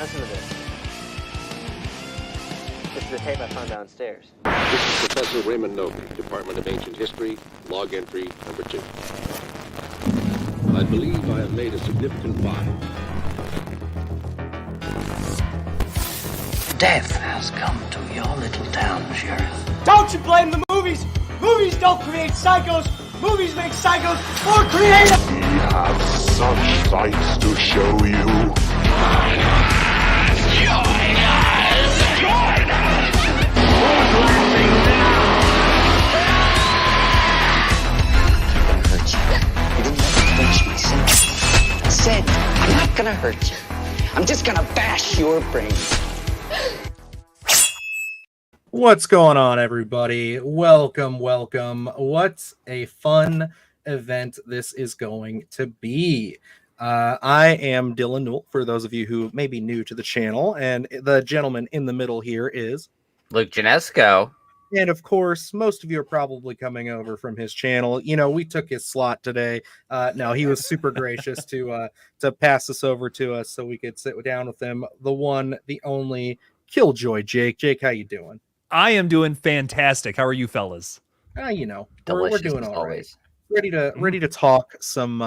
Listen to this. This is the tape I found downstairs. This is Professor Raymond Noble, Department of Ancient History, log entry number 2. I believe I have made a significant find. Death has come to your little town, Sheriff. Don't you blame the movies! Movies don't create psychos! Movies make psychos more creative! We have some sights to show you. I said, I'm not gonna hurt you. I'm just gonna bash your brains. What's going on, everybody? Welcome. What a fun event this is going to be. I am Dylan Newell, for those of you who may be new to the channel, and the gentleman in the middle here is Luke Janesco. And of course, most of you are probably coming over from his channel. You know, we took his slot today. No, he was super gracious to pass this over to us so we could sit down with him. The one, the only, Killjoy Jake. Jake, how you doing? I am doing fantastic. How are you fellas? You know, we're doing all right. Always. Ready to talk some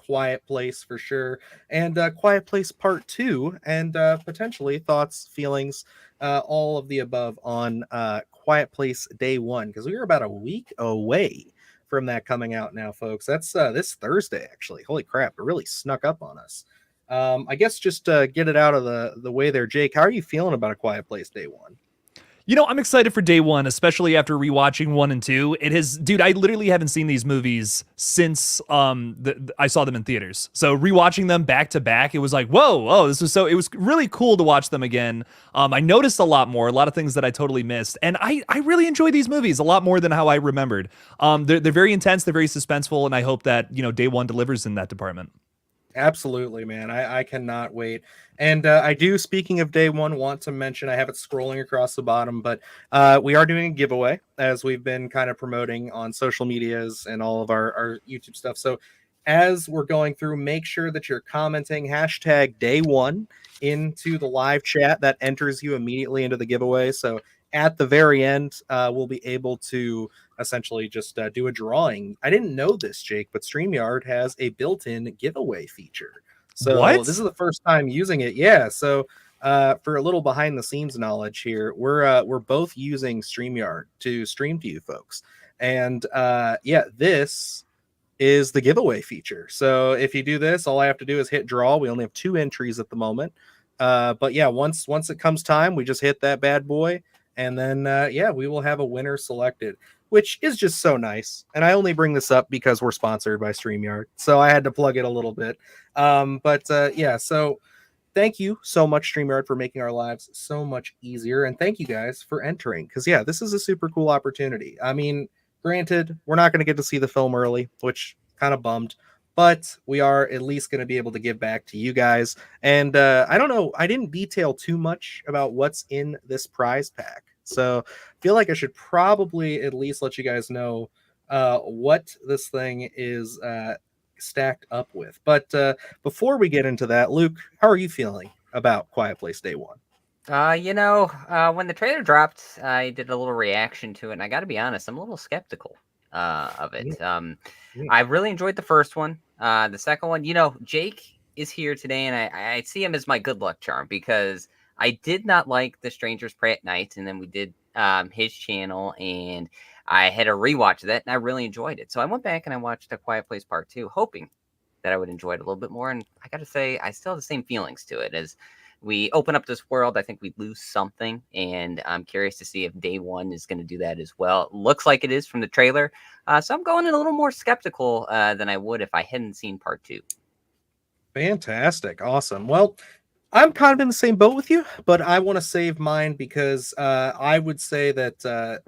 Quiet Place for sure, and Quiet Place Part 2, and potentially thoughts, feelings, all of the above on Quiet Place Day 1, because we are about a week away from that coming out now, folks. That's this Thursday, actually. Holy crap, it really snuck up on us. I guess just get it out of the way there, Jake. How are you feeling about A Quiet Place Day 1? You know, I'm excited for Day 1, especially after rewatching 1 and 2. It has, dude, I literally haven't seen these movies since I saw them in theaters. So rewatching them back to back, it was like, whoa, this was it was really cool to watch them again. I noticed a lot of things that I totally missed. And I really enjoy these movies a lot more than how I remembered. They're very intense, they're very suspenseful, and I hope that, you know, Day 1 delivers in that department. Absolutely, man. I cannot wait. And I do, speaking of Day 1, want to mention, I have it scrolling across the bottom, but we are doing a giveaway, as we've been kind of promoting on social medias and all of our YouTube stuff. So as we're going through, make sure that you're commenting hashtag Day 1 into the live chat. That enters you immediately into the giveaway. So at the very end, we'll be able to essentially just do a drawing. I didn't know this, Jake, but StreamYard has a built-in giveaway feature. So what? This is the first time using it. Yeah. So for a little behind-the-scenes knowledge here, we're both using StreamYard to stream to you folks. And yeah, this is the giveaway feature. So if you do this, all I have to do is hit draw. We only have 2 entries at the moment. But yeah, once it comes time, we just hit that bad boy. And then, yeah, we will have a winner selected, which is just so nice. And I only bring this up because we're sponsored by StreamYard, so I had to plug it a little bit. Yeah, so thank you so much, StreamYard, for making our lives so much easier. And thank you guys for entering, because, yeah, this is a super cool opportunity. I mean, granted, we're not going to get to see the film early, which kind of bummed. But we are at least going to be able to give back to you guys. And I don't know, I didn't detail too much about what's in this prize pack. So I feel like I should probably at least let you guys know what this thing is stacked up with. But before we get into that, Luke, how are you feeling about Quiet Place Day 1? When the trailer dropped, I did a little reaction to it, and I got to be honest, I'm a little skeptical of it. I really enjoyed the first one. The second one, Jake is here today, and I see him as my good luck charm, because I did not like The Strangers Pray at Night, and then we did his channel, and I had a rewatch of that, and I really enjoyed it. So I went back and I watched A Quiet Place Part 2, hoping that I would enjoy it a little bit more, and I got to say, I still have the same feelings to it. As we open up this world, I think we lose something, and I'm curious to see if Day 1 is going to do that as well. It looks like it is from the trailer, so I'm going in a little more skeptical than I would if I hadn't seen Part 2. Fantastic. Awesome. Well, I'm kind of in the same boat with you, but I want to save mine because I would say that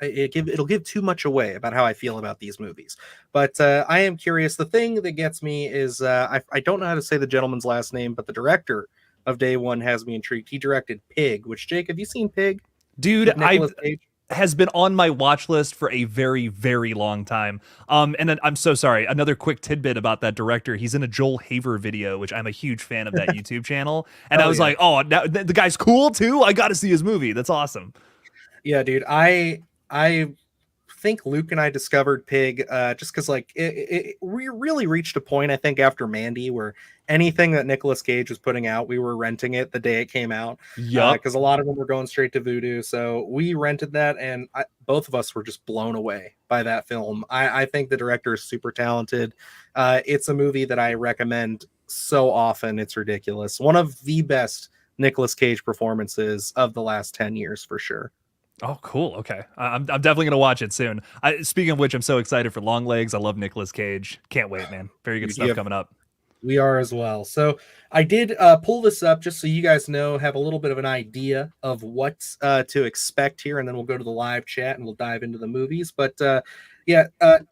it'll give too much away about how I feel about these movies. But I am curious. The thing that gets me is I don't know how to say the gentleman's last name, but the director of Day 1 has me intrigued. He directed Pig, which, Jake, have you seen Pig? Dude, has been on my watch list for a very, very long time. And then I'm so sorry. Another quick tidbit about that director. He's in a Joel Haver video, which I'm a huge fan of that YouTube channel. And I was like, oh, now, the guy's cool too. I got to see his movie. That's awesome. Yeah, dude. I think Luke and I discovered Pig just because like we really reached a point, I think, after Mandy where anything that Nicolas Cage was putting out, we were renting it the day it came out. Yep. Because a lot of them were going straight to Vudu. So we rented that, and both of us were just blown away by that film. I think the director is super talented. It's a movie that I recommend so often. It's ridiculous. One of the best Nicolas Cage performances of the last 10 years for sure. Oh, cool. Okay. I'm definitely going to watch it soon. Speaking of which, I'm so excited for Long Legs. I love Nicolas Cage. Can't wait, man. Very good stuff coming up. We are as well. So I did pull this up just so you guys know, have a little bit of an idea of what to expect here. And then we'll go to the live chat and we'll dive into the movies. But to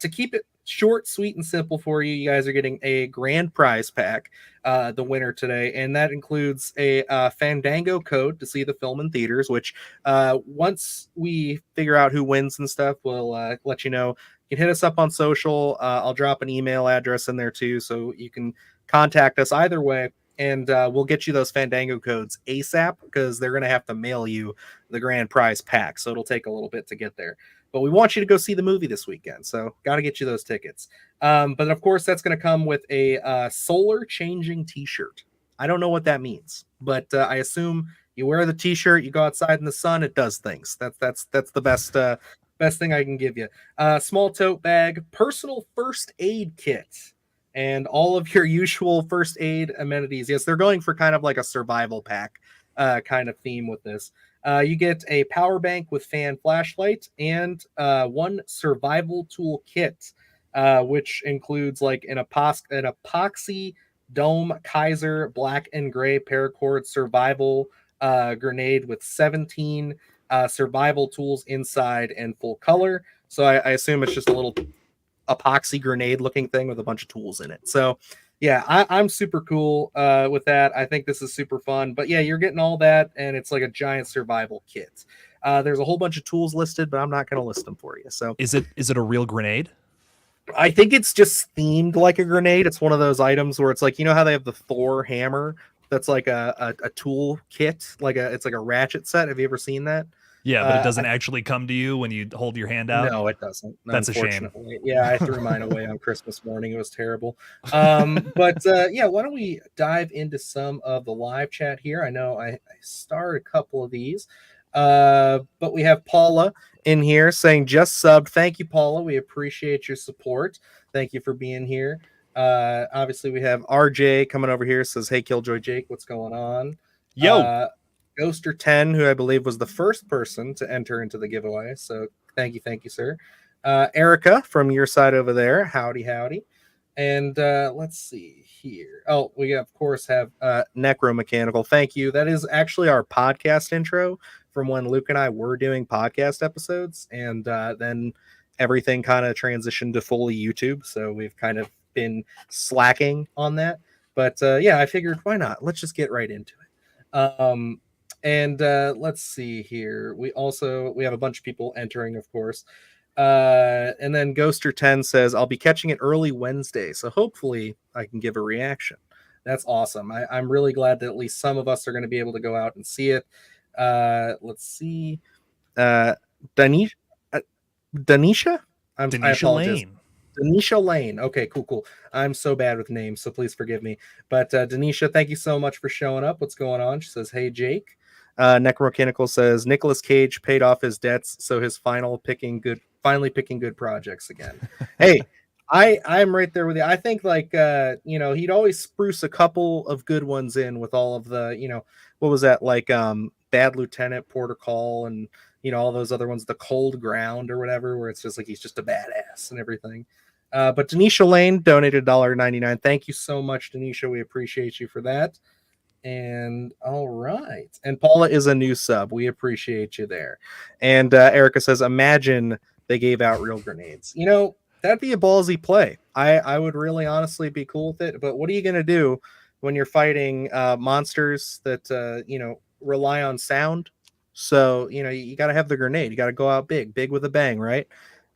keep it short, sweet, and simple for you, you guys are getting a grand prize pack, the winner today, and that includes a Fandango code to see the film in theaters, which once we figure out who wins and stuff, we'll let you know. You can hit us up on social. I'll drop an email address in there too, so you can contact us either way, and we'll get you those Fandango codes ASAP because they're going to have to mail you the grand prize pack, so it'll take a little bit to get there. But we want you to go see the movie this weekend, so got to get you those tickets. But of course, that's going to come with a solar changing T-shirt. I don't know what that means, but I assume you wear the T-shirt, you go outside in the sun, it does things. That's the best thing I can give you. Small tote bag, personal first aid kit, and all of your usual first aid amenities. Yes, they're going for kind of like a survival pack kind of theme with this. You get a power bank with fan flashlight and one survival tool kit, which includes like an epoxy dome Kaiser black and gray paracord survival grenade with 17 survival tools inside and full color. So I assume it's just a little epoxy grenade looking thing with a bunch of tools in it. So yeah, I'm super cool with that. I think this is super fun. But yeah, you're getting all that, and it's like a giant survival kit. There's a whole bunch of tools listed, but I'm not going to list them for you. So is it a real grenade? I think it's just themed like a grenade. It's one of those items where it's like, you know how they have the Thor hammer that's like a tool kit, it's like a ratchet set. Have you ever seen that? Yeah, but it doesn't actually come to you when you hold your hand out. No, it doesn't. That's a shame. Yeah, I threw mine away on Christmas morning. It was terrible. But why don't we dive into some of the live chat here? I know I started a couple of these, but we have Paula in here saying just subbed. Thank you, Paula. We appreciate your support. Thank you for being here. Obviously, we have RJ coming over here. Says, "Hey, Killjoy Jake, what's going on?" Yo. Ghoster 10, who I believe was the first person to enter into the giveaway. So thank you, sir. Erica from your side over there. Howdy. And let's see here. Oh, we of course have Necromechanical. Thank you. That is actually our podcast intro from when Luke and I were doing podcast episodes. And then everything kind of transitioned to fully YouTube. So we've kind of been slacking on that. But I figured why not? Let's just get right into it. And let's see here. We have a bunch of people entering, of course. And then Ghoster 10 says, I'll be catching it early Wednesday, so hopefully I can give a reaction. That's awesome. I'm really glad that at least some of us are going to be able to go out and see it. Let's see. Danisha? I apologize. Lane. Denisha Lane. Okay, cool. I'm so bad with names, so please forgive me. But Denisha, thank you so much for showing up. What's going on? She says, hey, Jake. Necromechanical says, Nicolas Cage paid off his debts, so his finally picking good projects again. Hey, I'm right there with you. I think he'd always spruce a couple of good ones in with all of the, what was that, like Bad Lieutenant, Porter Call, and all those other ones, The Cold Ground or whatever, where it's just like he's just a badass and everything. But Denisha Lane donated $1.99. Thank you so much, Denisha. We appreciate you for that. And all right. And Paula is a new sub. We appreciate you there. And Erica says, imagine they gave out real grenades. That'd be a ballsy play. I would really honestly be cool with it. But what are you going to do when you're fighting monsters that, rely on sound? So, you got to have the grenade. You got to go out big with a bang, right?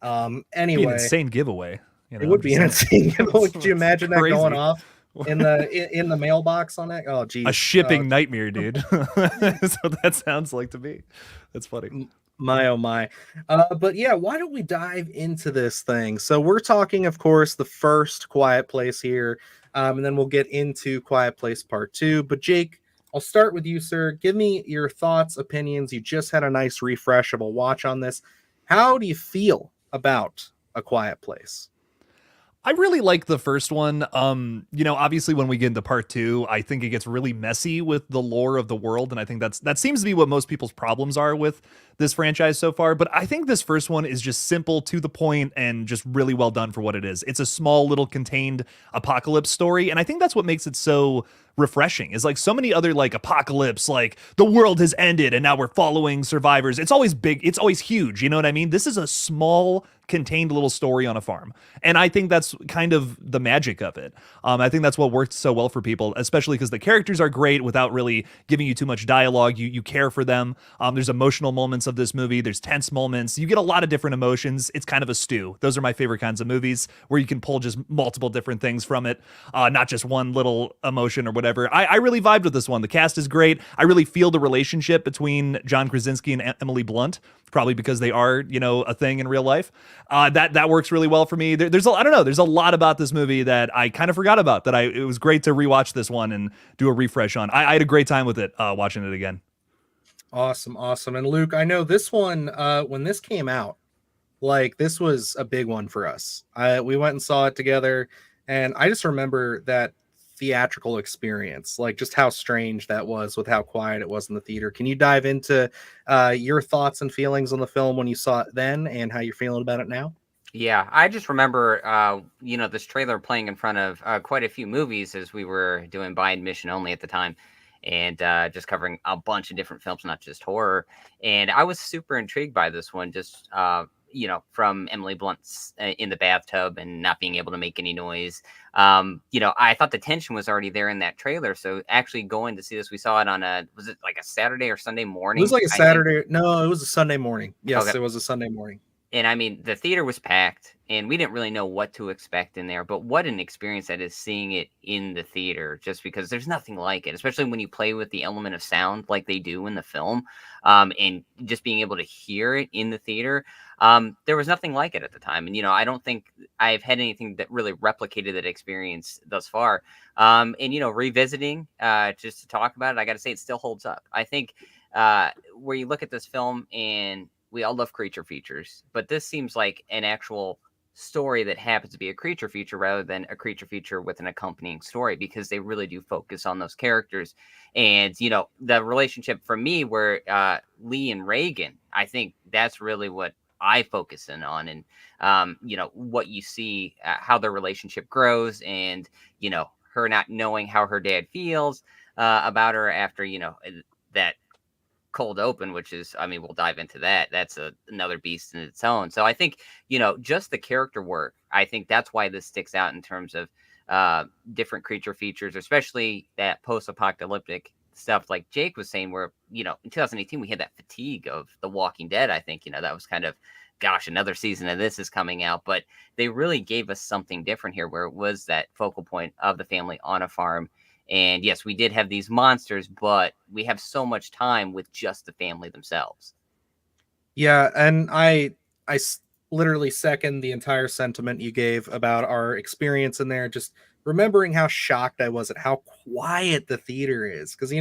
Be an Anyway, insane giveaway. it would be an insane giveaway. Could you imagine that going Crazy. off in the mailbox on that? Oh, geez. A shipping nightmare, dude. That's what that sounds like to me. That's funny. My oh my. But yeah, why don't we dive into this thing? So we're talking, of course, the first Quiet Place here, and then we'll get into Quiet Place Part 2. But Jake, I'll start with you, sir. Give me your thoughts, opinions. You just had a nice refresh of a watch on this. How do you feel about A Quiet Place? I really like the first one. Obviously when we get into part 2, I think it gets really messy with the lore of the world, and I think that seems to be what most people's problems are with this franchise so far. But I think this first one is just simple, to the point, and just really well done for what it is. It's a small little contained apocalypse story, and I think that's what makes it so refreshing. Is like so many other like apocalypse, like the world has ended and now we're following survivors. It's always big, it's always huge, you know what I mean? This is a small contained little story on a farm, and I think that's kind of the magic of it. I think that's what worked so well for people, especially because the characters are great without really giving you too much dialogue. You care for them. There's emotional moments of this movie, there's tense moments, you get a lot of different emotions. It's kind of a stew. Those are my favorite kinds of movies, where you can pull just multiple different things from it, not just one little emotion or whatever. I really vibed with this one. The cast is great. I really feel the relationship between John Krasinski and Emily Blunt, probably because they are, a thing in real life. That works really well for me. There's a lot about this movie that I kind of forgot about, it was great to rewatch this one and do a refresh on. I had a great time with it, watching it again. Awesome. And Luke, I know this one, when this came out, like, this was a big one for us. We went and saw it together, and I just remember that theatrical experience, like just how strange that was with how quiet it was in the theater. Can you dive into your thoughts and feelings on the film when you saw it then, and how you're feeling about it now? Yeah, I just remember, this trailer playing in front of quite a few movies as we were doing by admission only at the time, and just covering a bunch of different films, not just horror. And I was super intrigued by this one, just from Emily Blunt's in the bathtub and not being able to make any noise. I thought the tension was already there in that trailer. So actually going to see this, we saw it on was it like a Saturday or Sunday morning? It was like a Saturday. No, it was a Sunday morning. Yes, okay. It was a Sunday morning. And I mean, the theater was packed, and we didn't really know what to expect in there. But what an experience that is, seeing it in the theater, just because there's nothing like it, especially when you play with the element of sound like they do in the film, and just being able to hear it in the theater. There was nothing like it at the time. And, I don't think I've had anything that really replicated that experience thus far. Revisiting just to talk about it, I got to say it still holds up. I think where you look at this film, and we all love creature features, but this seems like an actual story that happens to be a creature feature rather than a creature feature with an accompanying story, because they really do focus on those characters. And, the relationship for me where Lee and Reagan, I think that's really what I focus in on. And, what you see, how their relationship grows, and, her not knowing how her dad feels about her after, that cold open, which is, I mean, we'll dive into that. That's another beast in its own. So I think, just the character work, I think that's why this sticks out in terms of different creature features, especially that post-apocalyptic stuff like Jake was saying, where, in 2018, we had that fatigue of The Walking Dead. I think, that was kind of, gosh, another season of this is coming out, but they really gave us something different here, where it was that focal point of the family on a farm. And yes, we did have these monsters, but we have so much time with just the family themselves. Yeah, and literally second the entire sentiment you gave about our experience in there. Just remembering how shocked I was at how quiet the theater is. Because,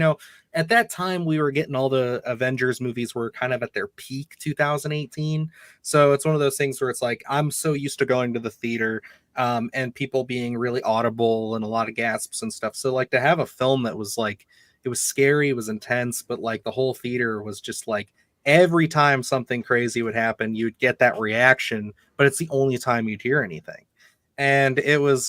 at that time we were getting all the Avengers movies were kind of at their peak 2018. So it's one of those things where it's like, I'm so used to going to the theater and people being really audible and a lot of gasps and stuff. So like to have a film that was like, it was scary, it was intense, but like the whole theater was just like, every time something crazy would happen, you'd get that reaction, but it's the only time you'd hear anything. And it was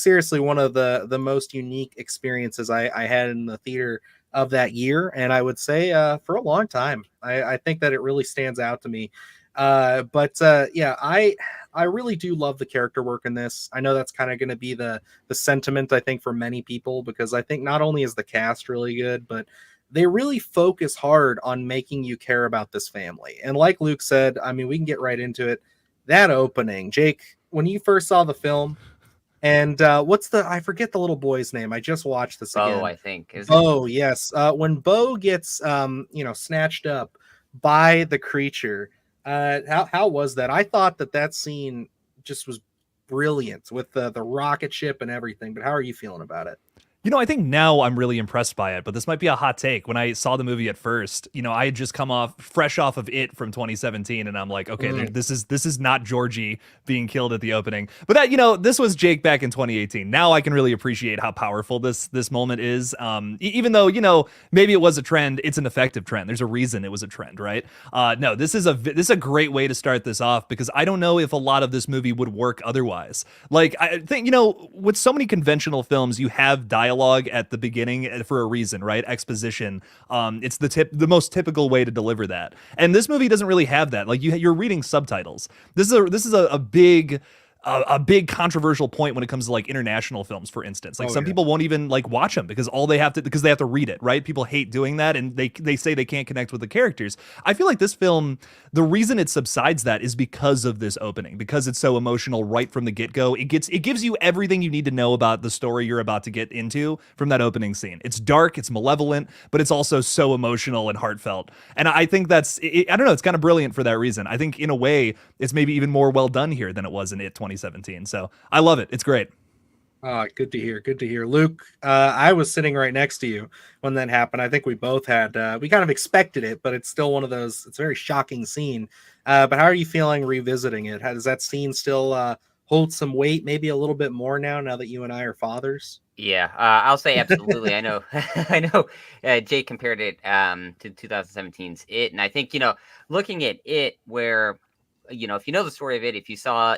seriously one of the most unique experiences I had in the theater of that year. And I would say for a long time, I think that it really stands out to me. Yeah, I really do love the character work in this. I know that's kind of going to be the sentiment, I think, for many people, because I think not only is the cast really good, but they really focus hard on making you care about this family. And like Luke said, I mean, we can get right into it. That opening, Jake, when you first saw the film, and I forget the little boy's name. I just watched this Bo, again. I think. Is it? Bo, yes. When Bo gets snatched up by the creature, how was that? I thought that scene just was brilliant with the rocket ship and everything. But how are you feeling about it? You know, I think now I'm really impressed by it, but this might be a hot take. When I saw the movie at first, you know, I had just come fresh off of It from 2017, and I'm like, okay, this is not Georgie being killed at the opening. But that, you know, this was Jake back in 2018. Now I can really appreciate how powerful this moment is. Even though, you know, maybe it was a trend, it's an effective trend. There's a reason it was a trend, right? No, this is a great way to start this off, because I don't know if a lot of this movie would work otherwise. Like, I think, you know, with so many conventional films, you have dialogue at the beginning for a reason, right? Exposition. It's the most typical way to deliver that. And this movie doesn't really have that. Like, you're reading subtitles. This is a big controversial point when it comes to like international films, for instance. Like, some people won't even like watch them because they have to read it, right? People hate doing that, and they say they can't connect with the characters. I feel like this film, the reason it subsides that is because of this opening, because it's so emotional right from the get-go. It gives you everything you need to know about the story you're about to get into from that opening scene. It's dark, it's malevolent, but it's also so emotional and heartfelt. And I think I don't know, it's kind of brilliant for that reason. I think in a way it's maybe even more well done here than it was in It 2017. So I love it. It's great. Good to hear. Good to hear. Luke, I was sitting right next to you when that happened. I think we both had, we kind of expected it, but it's still one of those, it's a very shocking scene. But how are you feeling revisiting it? Does that scene still hold some weight, maybe a little bit more now that you and I are fathers? Yeah, I'll say absolutely. I know, I know. Jake compared it to 2017's It, and I think, you know, looking at It, where, you know, if you know the story of It,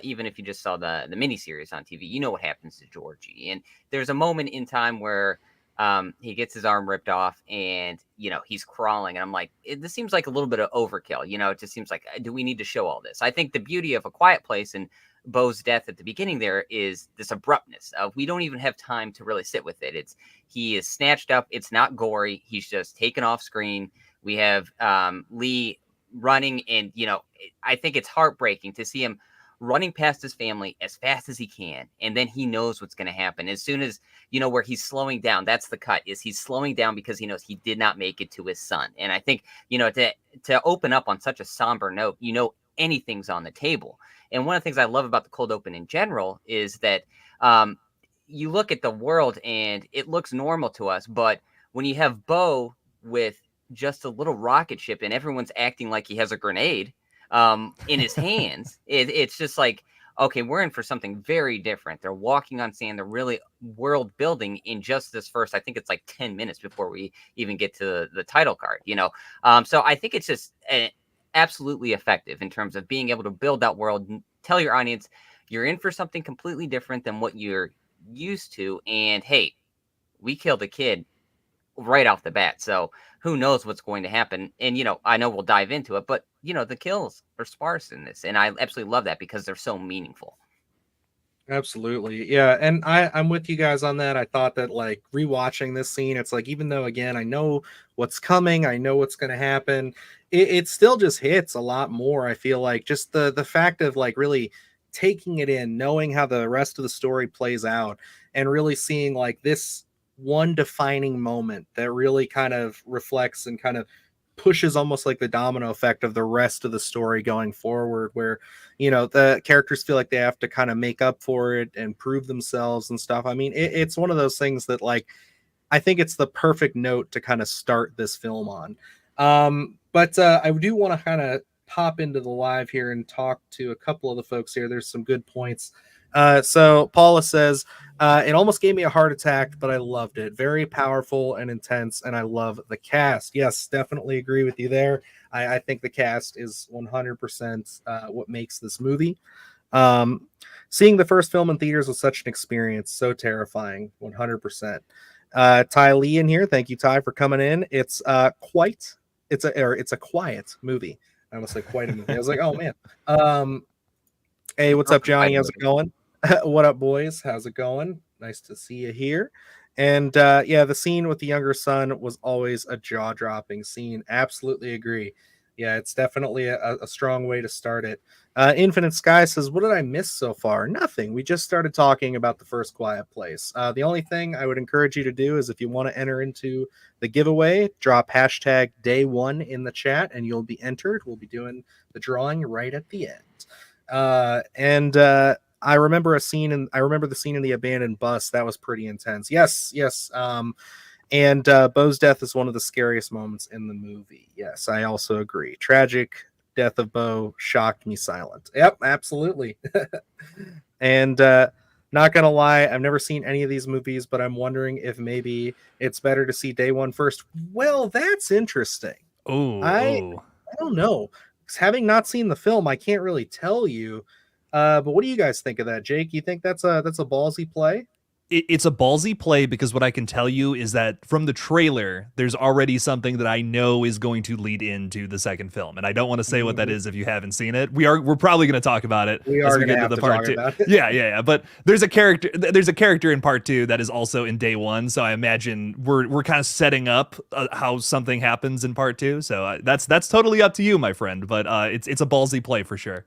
even if you just saw the miniseries on TV, you know what happens to Georgie. And there's a moment in time where he gets his arm ripped off, and, you know, he's crawling. And I'm like, this seems like a little bit of overkill. You know, it just seems like, do we need to show all this? I think the beauty of A Quiet Place and Bo's death at the beginning there is this abruptness of, we don't even have time to really sit with it. He is snatched up. It's not gory. He's just taken off screen. We have Lee running, and, you know, I think it's heartbreaking to see him running past his family as fast as he can, and then he knows what's going to happen as soon as, you know, where he's slowing down. That's the cut, is he's slowing down because he knows he did not make it to his son. And I think, you know, to open up on such a somber note, you know, anything's on the table. And one of the things I love about the cold open in general is that you look at the world and it looks normal to us, but when you have Bo with just a little rocket ship and everyone's acting like he has a grenade in his hands, it's just like, okay, we're in for something very different. They're walking on sand. They're really world building in just this first, I think it's like 10 minutes before we even get to the title card, you know? So I think it's just absolutely effective in terms of being able to build that world and tell your audience you're in for something completely different than what you're used to. And hey, we killed a kid right off the bat, so who knows what's going to happen. And, you know, I know we'll dive into it, but, you know, the kills are sparse in this, and I absolutely love that because they're so meaningful. Absolutely. Yeah. And I'm with you guys on that. I thought that, like, rewatching this scene, it's like, even though, again, I know what's coming, I know what's going to happen, it still just hits a lot more. I feel like just the fact of, like, really taking it in, knowing how the rest of the story plays out, and really seeing, like, this one defining moment that really kind of reflects and kind of pushes almost like the domino effect of the rest of the story going forward, where, you know, the characters feel like they have to kind of make up for it and prove themselves and stuff. I mean, it's one of those things that, like, I think it's the perfect note to kind of start this film on. But I do want to kind of pop into the live here and talk to a couple of the folks here. There's some good points. So Paula says, it almost gave me a heart attack, but I loved it. Very powerful and intense, and I love the cast. Yes, definitely agree with you there. I think the cast is 100% what makes this movie. Seeing the first film in theaters was such an experience, so terrifying, 100%. Ty Lee in here. Thank you, Ty, for coming in. It's a quiet movie. I almost said quite a movie. I was like, oh man. Hey, what's up, Johnny? How's it going? What up, boys? How's it going? Nice to see you here. And yeah, the scene with the younger son was always a jaw-dropping scene. Absolutely agree. Yeah, it's definitely a strong way to start it. Infinite Sky says, "What did I miss so far? Nothing. We just started talking about the first Quiet Place. The only thing I would encourage you to do is if you want to enter into the giveaway, drop hashtag day1 in the chat, and you'll be entered. We'll be doing the drawing right at the end." And I remember the scene in the abandoned bus. That was pretty intense. Yes. And Bo's death is one of the scariest moments in the movie. Yes, I also agree. Tragic death of Bo shocked me silent. Yep, absolutely. And not gonna lie, I've never seen any of these movies, but I'm wondering if maybe it's better to see day one first. Well, that's interesting. I don't know. 'Cause having not seen the film, I can't really tell you. But what do you guys think of that, Jake? You think that's a ballsy play? It's a ballsy play because what I can tell you is that from the trailer, there's already something that I know is going to lead into the second film, and I don't want to say what that is if you haven't seen it. We're probably going to talk about it as we get to the part two. Yeah. But there's a character in part two that is also in day one, so I imagine we're kind of setting up how something happens in part two. So that's totally up to you, my friend. But it's a ballsy play for sure.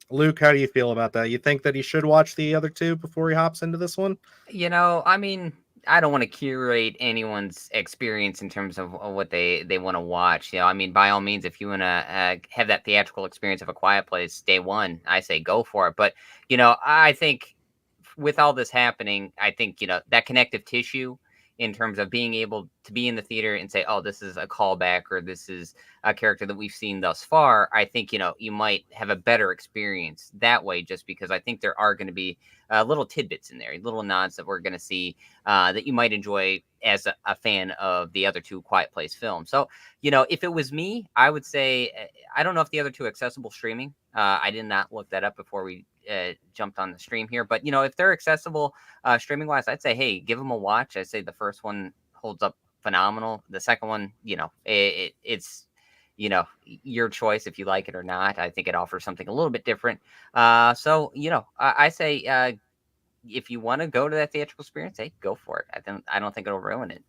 Luke, how do you feel about that? You think that he should watch the other two before he hops into this one? I mean, I don't want to curate anyone's experience in terms of what they want to watch. I mean, by all means, if you want to have that theatrical experience of A Quiet Place day one, I say go for it. But, I think with all this happening, I think, that connective tissue in terms of being able to be in the theater and say, oh, this is a callback or this is a character that we've seen thus far. I think, you might have a better experience that way, just because I think there are going to be little tidbits in there, little nods that we're going to see that you might enjoy as a fan of the other two Quiet Place films. So, if it was me, I would say, I don't know if the other two are accessible streaming. I did not look that up before we jumped on the stream here, but if they're accessible streaming wise, I'd say, hey, give them a watch. I'd say the first one holds up phenomenal. The second one, it's your choice if you like it or not. I think it offers something a little bit different. So I say if you want to go to that theatrical experience, hey, go for it. I don't think it'll ruin it.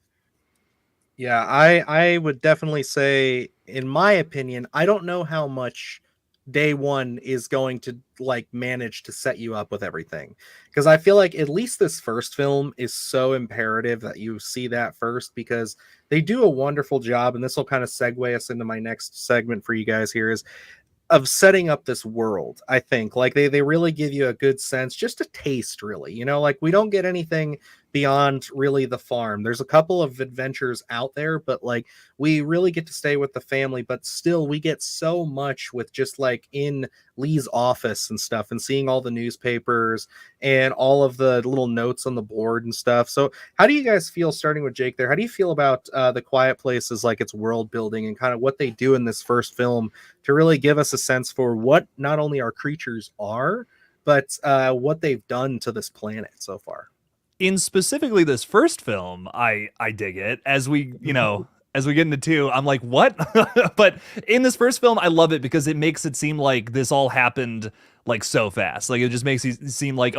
Yeah, I would definitely say, in my opinion, I don't know how much day one is going to manage to set you up with everything, because I feel like at least this first film is so imperative that you see that first, because they do a wonderful job, and this will kind of segue us into my next segment for you guys here, is of setting up this world. I think they really give you a good sense, just a taste, really. We don't get anything beyond really the farm. There's a couple of adventures out there, but we really get to stay with the family, but still we get so much with just in Lee's office and stuff, and seeing all the newspapers and all of the little notes on the board and stuff. So how do you guys feel, starting with Jake there? How do you feel about the Quiet Place as its world building and kind of what they do in this first film to really give us a sense for what not only our creatures are, but what they've done to this planet so far? In specifically this first film, I dig it. As we get into two, I'm like, what? But in this first film, I love it because it makes it seem like this all happened so fast. It just makes it seem like,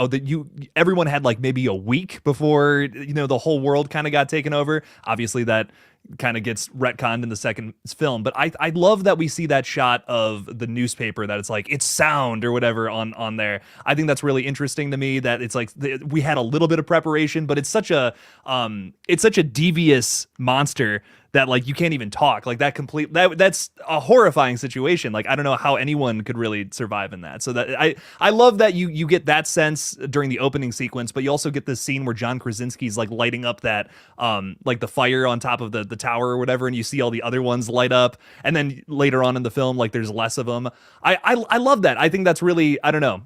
everyone had maybe a week before the whole world kind of got taken over. Obviously that kind of gets retconned in the second film, but I love that we see that shot of the newspaper, that it's sound or whatever on there. I think that's really interesting to me, that it's we had a little bit of preparation, but it's such a devious monster that you can't even talk. That's a horrifying situation. I don't know how anyone could really survive in that. So that I love that you get that sense during the opening sequence, but you also get this scene where John Krasinski's lighting up that the fire on top of the tower or whatever, and you see all the other ones light up, and then later on in the film there's less of them. I love that. I think that's really, I don't know.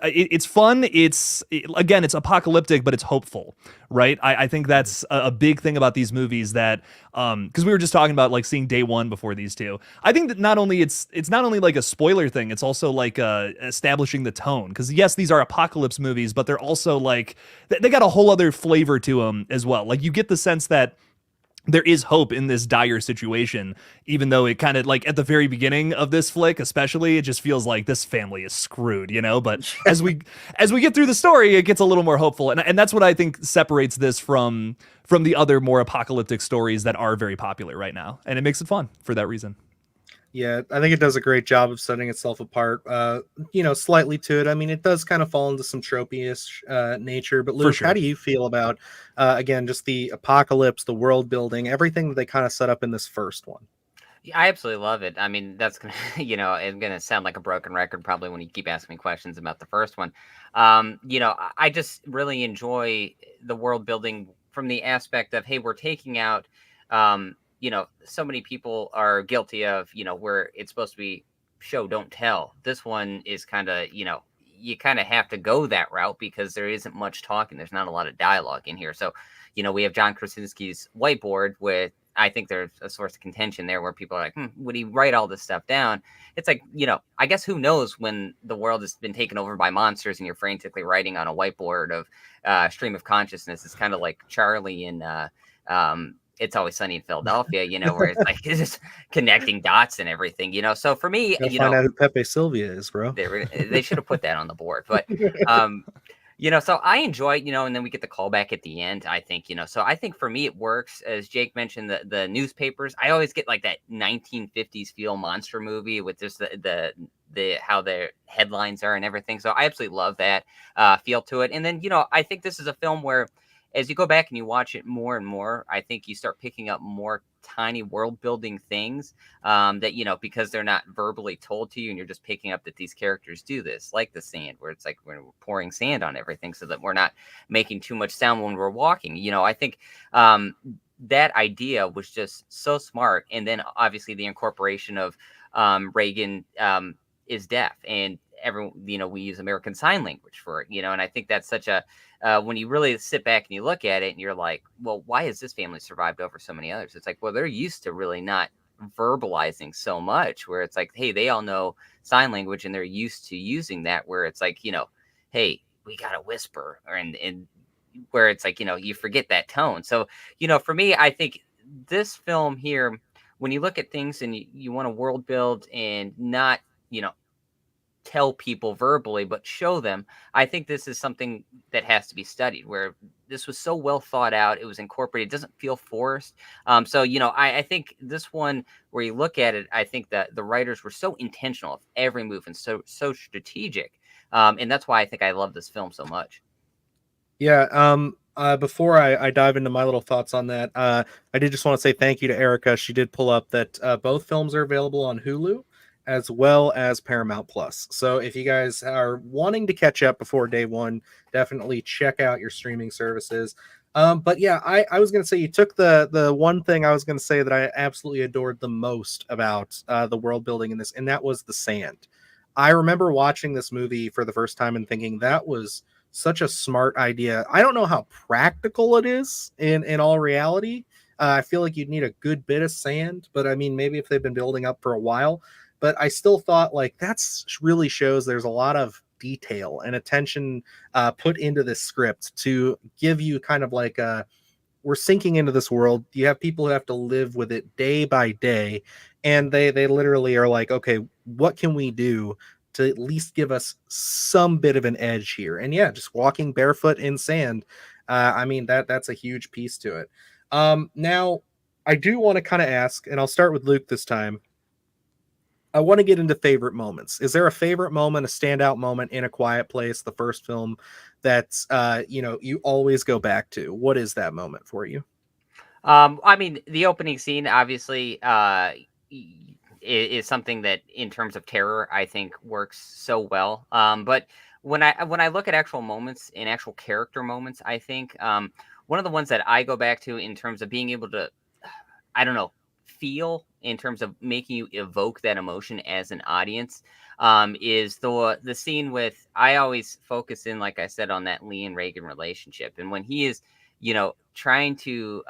It's fun. It's apocalyptic, but it's hopeful, right? I think that's a big thing about these movies, that because we were just talking about seeing day one before these two. I think that not only it's not only a spoiler thing, it's also establishing the tone, because yes, these are apocalypse movies, but they're also they got a whole other flavor to them as well. You get the sense that there is hope in this dire situation, even though it kind of like at the very beginning of this flick, especially, it just feels like this family is screwed, you know. But as we get through the story, it gets a little more hopeful, and that's what I think separates this from the other more apocalyptic stories that are very popular right now, and it makes it fun for that reason. Yeah, I think it does a great job of setting itself apart, slightly to it. I mean, it does kind of fall into some tropey-ish nature, but Luke, sure. how do you feel about, again, just the apocalypse, the world building, everything that they kind of set up in this first one? Yeah, I absolutely love it. I mean, that's gonna, it's gonna sound like a broken record probably when you keep asking me questions about the first one. I just really enjoy the world building from the aspect of, hey, we're taking out, so many people are guilty of, where it's supposed to be show don't tell. This one is kind of, you kind of have to go that route because there isn't much talking. There's not a lot of dialogue in here. So, we have John Krasinski's whiteboard with, I think there's a source of contention there where people are like, would he write all this stuff down? It's like, I guess who knows when the world has been taken over by monsters and you're frantically writing on a whiteboard of stream of consciousness. It's kind of like Charlie in It's Always Sunny in Philadelphia, where it's like it's just connecting dots and everything, So for me, Gotta find out who Pepe Sylvia is, bro. they should have put that on the board, but so I enjoy it, and then we get the callback at the end, I think, so I think for me it works. As Jake mentioned, the newspapers, I always get like that 1950s feel monster movie with just the how their headlines are and everything. So I absolutely love that feel to it. And then, I think this is a film where as you go back and you watch it more and more, I think you start picking up more tiny world building things that, because they're not verbally told to you and you're just picking up that these characters do this, like the sand, where it's like we're pouring sand on everything so that we're not making too much sound when we're walking. I think that idea was just so smart. And then obviously the incorporation of Reagan is deaf, and everyone, we use American Sign Language for it, and I think that's such a when you really sit back and you look at it and you're like, well, why has this family survived over so many others? It's like, well, they're used to really not verbalizing so much, where it's like, hey, they all know sign language and they're used to using that, where it's like, hey, we got to whisper, and where it's like, you forget that tone. So, for me, I think this film here, when you look at things and you want to world build and not, tell people verbally, but show them. I think this is something that has to be studied, where this was so well thought out. It was incorporated. It doesn't feel forced. So, I think this one, where you look at it, I think that the writers were so intentional of every move and so strategic. And that's why I think I love this film so much. Yeah. Before I dive into my little thoughts on that, I did just want to say thank you to Erica. She did pull up that both films are available on Hulu as well as Paramount Plus. So if you guys are wanting to catch up before day one, definitely check out your streaming services. But yeah, I was going to say, you took the one thing I was going to say that I absolutely adored the most about the world building in this, and that was the sand. I remember watching this movie for the first time and thinking that was such a smart idea. I don't know how practical it is in all reality. I feel like you'd need a good bit of sand, but I mean, maybe if they've been building up for a while. But I still thought, like, that's really shows there's a lot of detail and attention put into this script to give you kind of like we're sinking into this world. You have people who have to live with it day by day, and they literally are like, okay, what can we do to at least give us some bit of an edge here? And yeah, just walking barefoot in sand. I mean, that's a huge piece to it. Now, I do want to kind of ask, and I'll start with Luke this time. I want to get into favorite moments. Is there a favorite moment, a standout moment in A Quiet Place, the first film, that's you always go back to? What is that moment for you? I mean, the opening scene obviously is something that, in terms of terror, I think works so well. But when I look at actual moments and actual character moments, I think one of the ones that I go back to in terms of being able to, I don't know, feel, in terms of making you evoke that emotion as an audience, is the scene with, I always focus in, like I said, on that Lee and Reagan relationship, and when he is, trying to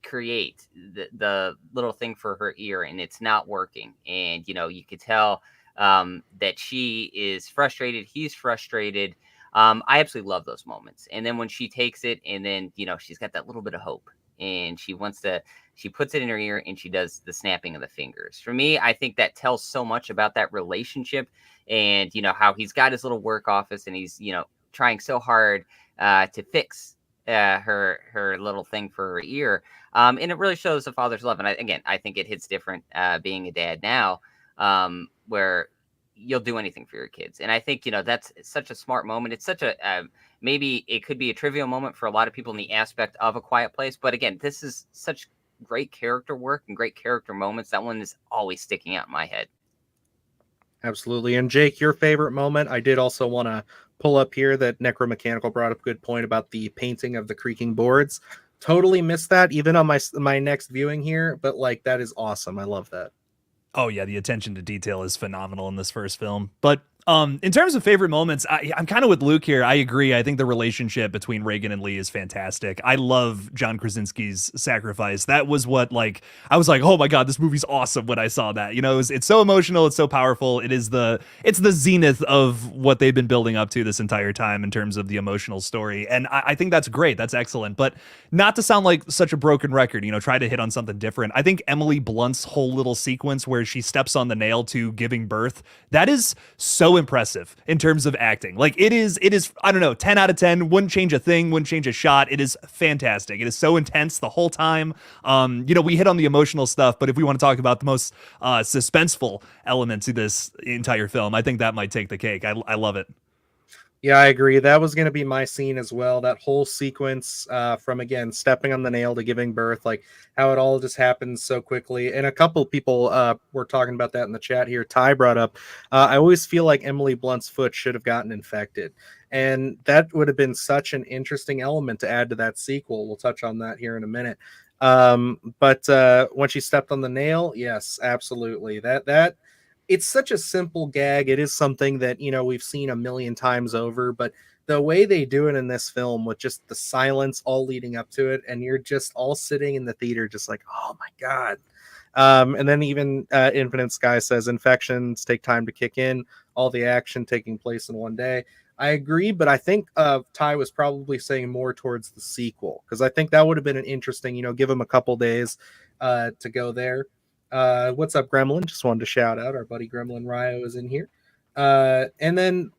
create the little thing for her ear and it's not working, and you could tell that she is frustrated, he's frustrated. I absolutely love those moments. And then when she takes it, and then she's got that little bit of hope, and she puts it in her ear and she does the snapping of the fingers. For me, I think that tells so much about that relationship, and how he's got his little work office and he's trying so hard to fix her little thing for her ear. And it really shows the father's love. And I think it hits different being a dad now, where you'll do anything for your kids. And I think, that's such a smart moment. It's such a, maybe it could be a trivial moment for a lot of people in the aspect of A Quiet Place. But again, this is such great character work and great character moments. That one is always sticking out in my head. Absolutely. And Jake, your favorite moment? I did also want to pull up here that Necromechanical brought up a good point about the painting of the creaking boards. Totally missed that even on my next viewing here, but like that is awesome. I love that. Oh yeah, the attention to detail is phenomenal in this first film. But in terms of favorite moments, I'm kind of with Luke here. I agree. I think the relationship between Reagan and Lee is fantastic. I love John Krasinski's sacrifice. That was what, like, I was like, oh my god, this movie's awesome when I saw that. It's so emotional, it's so powerful. It's the zenith of what they've been building up to this entire time in terms of the emotional story. And I think that's great. That's excellent. But not to sound like such a broken record, try to hit on something different. I think Emily Blunt's whole little sequence where she steps on the nail to giving birth, that is so impressive in terms of acting. Like it is, I don't know, 10 out of 10, wouldn't change a thing, wouldn't change a shot. It is fantastic. It is so intense the whole time. We hit on the emotional stuff, but if we want to talk about the most suspenseful elements of this entire film, I think that might take the cake. I love it. Yeah, I agree. That was going to be my scene as well. That whole sequence from, again, stepping on the nail to giving birth, like how it all just happens so quickly. And a couple people were talking about that in the chat here. Ty brought up, I always feel like Emily Blunt's foot should have gotten infected. And that would have been such an interesting element to add to that sequel. We'll touch on that here in a minute. But when she stepped on the nail, yes, absolutely. That it's such a simple gag. It is something that, we've seen a million times over, but the way they do it in this film with just the silence all leading up to it, and you're just all sitting in the theater just like, oh my God. And then even Infinite Sky says infections take time to kick in, all the action taking place in one day. I agree, but I think Ty was probably saying more towards the sequel, because I think that would have been an interesting, give him a couple days to go there. What's up, Gremlin? Just wanted to shout out our buddy Gremlin Ryo is in here. And then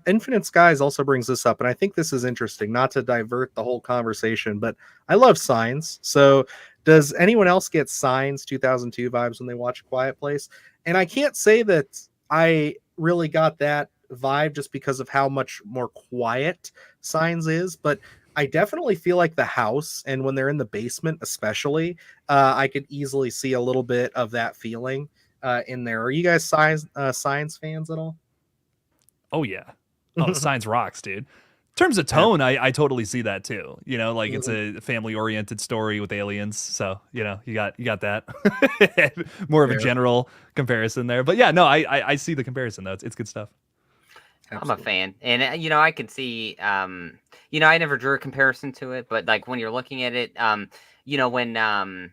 Infinite Skies also brings this up, and I think this is interesting, not to divert the whole conversation, but I love Signs. So does anyone else get Signs 2002 vibes when they watch A Quiet Place? And I can't say that I really got that vibe just because of how much more quiet Signs is, but I definitely feel like the house, and when they're in the basement especially, I could easily see a little bit of that feeling in there. Are you guys Signs fans at all? Oh yeah. Oh, Signs rocks, dude. In terms of tone, I totally see that too. It's a family oriented story with aliens. So, you got that. More of a general comparison there. But yeah, no, I see the comparison though. It's good stuff. Absolutely. I'm a fan, and I can see. I never drew a comparison to it, but like when you're looking at it, when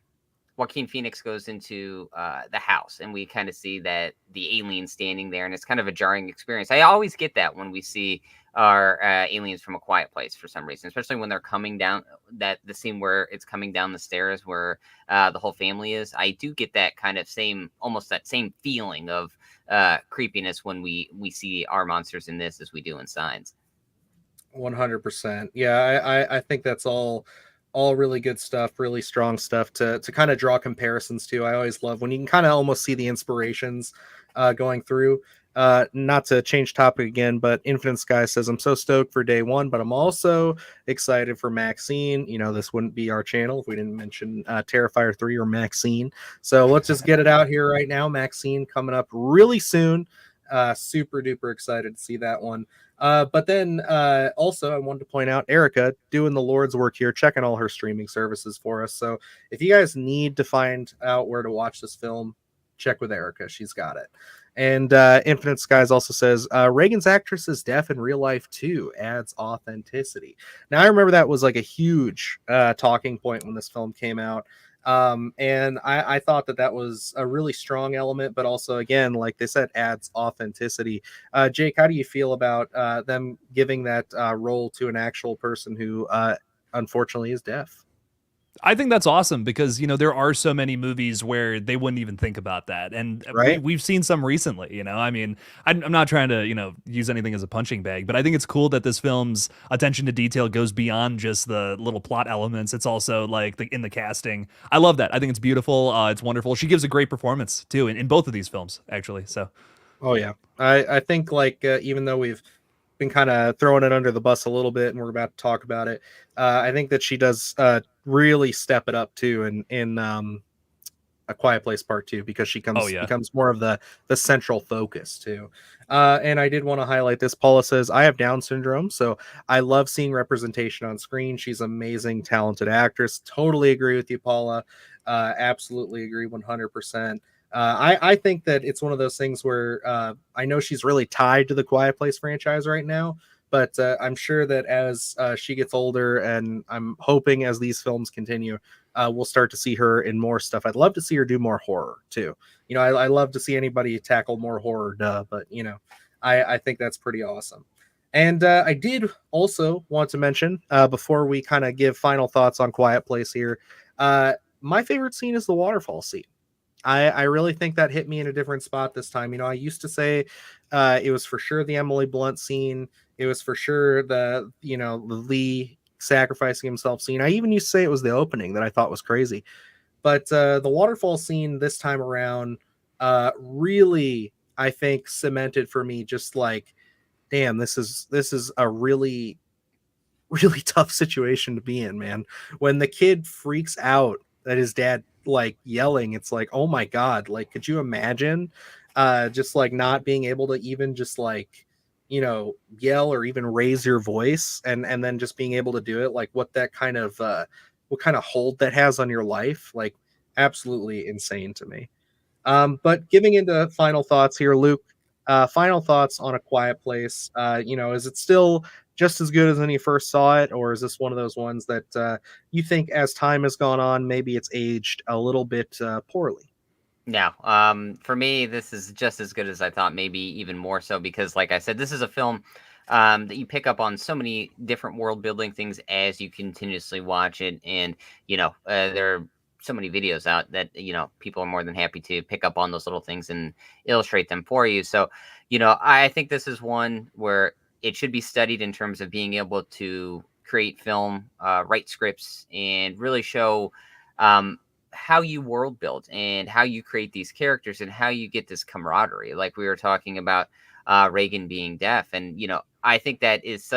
Joaquin Phoenix goes into the house, and we kind of see that the alien standing there, and it's kind of a jarring experience. I always get that when we see our aliens from A Quiet Place for some reason, especially when they're coming down the scene where it's coming down the stairs where the whole family is. I do get that kind of almost that same feeling of creepiness when we see our monsters in this as we do in Signs. 100%. Yeah, I think that's all really good stuff, really strong stuff to kind of draw comparisons to. I always love when you can kind of almost see the inspirations going through. Not to change topic again, but Infinite Sky says, I'm so stoked for day one, but I'm also excited for Maxine. This wouldn't be our channel if we didn't mention Terrifier 3 or Maxine. So let's just get it out here right now. Maxine coming up really soon. Super duper excited to see that one. But then also I wanted to point out Erica doing the Lord's work here, checking all her streaming services for us. So if you guys need to find out where to watch this film, check with Erica. She's got it. And Infinite Skies also says Reagan's actress is deaf in real life too, adds authenticity. Now I remember that was like a huge talking point when this film came out. And I thought that was a really strong element, but also, again, like they said, adds authenticity. Jake, how do you feel about them giving that role to an actual person who unfortunately is deaf? I think that's awesome because there are so many movies where they wouldn't even think about that, and Right? we've seen some recently. I mean, I'm not trying to use anything as a punching bag, but I think it's cool that this film's attention to detail goes beyond just the little plot elements. It's also like in the casting. I love that. I think it's beautiful. It's wonderful. She gives a great performance too in both of these films, actually. So Oh yeah. I think like even though we've been kind of throwing it under the bus a little bit and we're about to talk about it, I think that she does really step it up too in A Quiet Place Part 2 because she oh yeah. becomes more of the central focus too. And I did want to highlight this. Paula says I have Down syndrome, so I love seeing representation on screen. She's amazing, talented actress. Totally agree with you, Paula. Absolutely agree 100%. I think that it's one of those things where I know she's really tied to the Quiet Place franchise right now, but I'm sure that as she gets older, and I'm hoping as these films continue, we'll start to see her in more stuff. I'd love to see her do more horror too. I love to see anybody tackle more horror, but I think that's pretty awesome. And I did also want to mention before we kind of give final thoughts on Quiet Place here, my favorite scene is the waterfall scene. I really think that hit me in a different spot this time. I used to say it was for sure the Emily Blunt scene. It was for sure the Lee sacrificing himself scene. I even used to say it was the opening that I thought was crazy. But the waterfall scene this time around really, I think, cemented for me just like, damn, this is a really, really tough situation to be in, man. When the kid freaks out that his dad like yelling, it's like, oh my god, like could you imagine just like not being able to even just like yell or even raise your voice, and then just being able to do it, like what kind of hold that has on your life, like absolutely insane to me. But giving into final thoughts here, Luke, final thoughts on A Quiet Place. Is it still just as good as when you first saw it, or is this one of those ones that you think as time has gone on, maybe it's aged a little bit poorly? No, for me, this is just as good as I thought, maybe even more so, because, like I said, this is a film that you pick up on so many different world building things as you continuously watch it. And, there are so many videos out that, people are more than happy to pick up on those little things and illustrate them for you. So, I think this is one where it should be studied in terms of being able to create film, write scripts, and really show how you world build and how you create these characters and how you get this camaraderie. Like we were talking about Reagan being deaf, and I think that's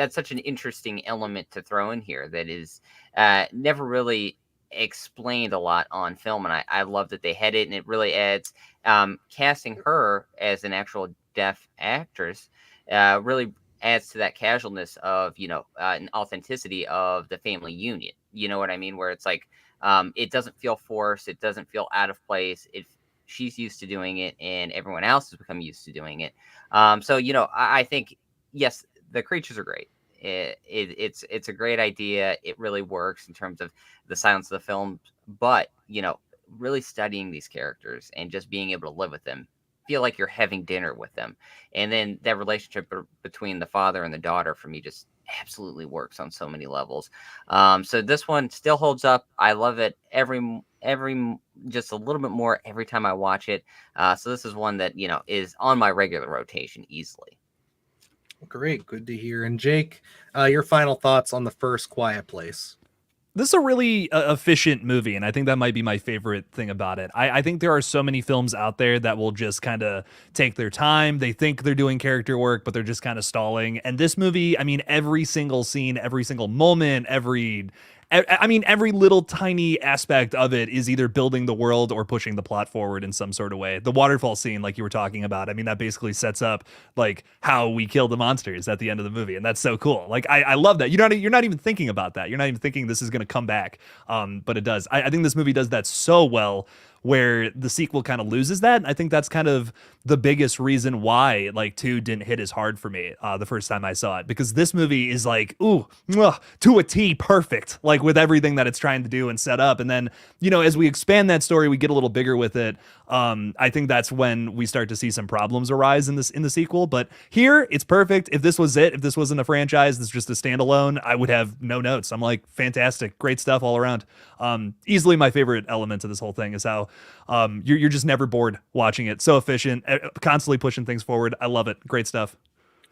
such an interesting element to throw in here that is never really explained a lot on film, and I love that they had it, and it really adds casting her as an actual deaf actress really adds to that casualness of an authenticity of the family union. You know what I mean? Where it's like it doesn't feel forced, it doesn't feel out of place. She's used to doing it, and everyone else has become used to doing it. So I think yes, the creatures are great. It's a great idea. It really works in terms of the silence of the film, but really studying these characters and just being able to live with them, feel like you're having dinner with them, and then that relationship between the father and the daughter for me just absolutely works on so many levels. So this one still holds up. I love it every just a little bit more every time I watch it. So this is one that is on my regular rotation easily. Great, good to hear. And Jake, your final thoughts on the first Quiet Place? This is a really efficient movie, and I think that might be my favorite thing about it. I think there are so many films out there that will just kind of take their time. They think they're doing character work, but they're just kind of stalling. And this movie, I mean, every single scene, every single moment, every little tiny aspect of it is either building the world or pushing the plot forward in some sort of way. The waterfall scene, like you were talking about, I mean, that basically sets up like how we kill the monsters at the end of the movie, and that's so cool. Like I love that. You're not even thinking about that. You're not even thinking this is going to come back, but it does. I think this movie does that so well. where the sequel kind of loses that. And I think that's kind of the biggest reason why like 2 didn't hit as hard for me the first time I saw it, because this movie is like, ooh, mwah, to a T, perfect, like with everything that it's trying to do and set up. And then, you know, as we expand that story, we get a little bigger with it. I think that's when we start to see some problems arise in the sequel. But here, it's perfect. If this was it, if this wasn't a franchise, this is just a standalone, I would have no notes. I'm like, fantastic, great stuff all around. Easily my favorite element of this whole thing is how you're just never bored watching it. So efficient, constantly pushing things forward. I love it. Great stuff.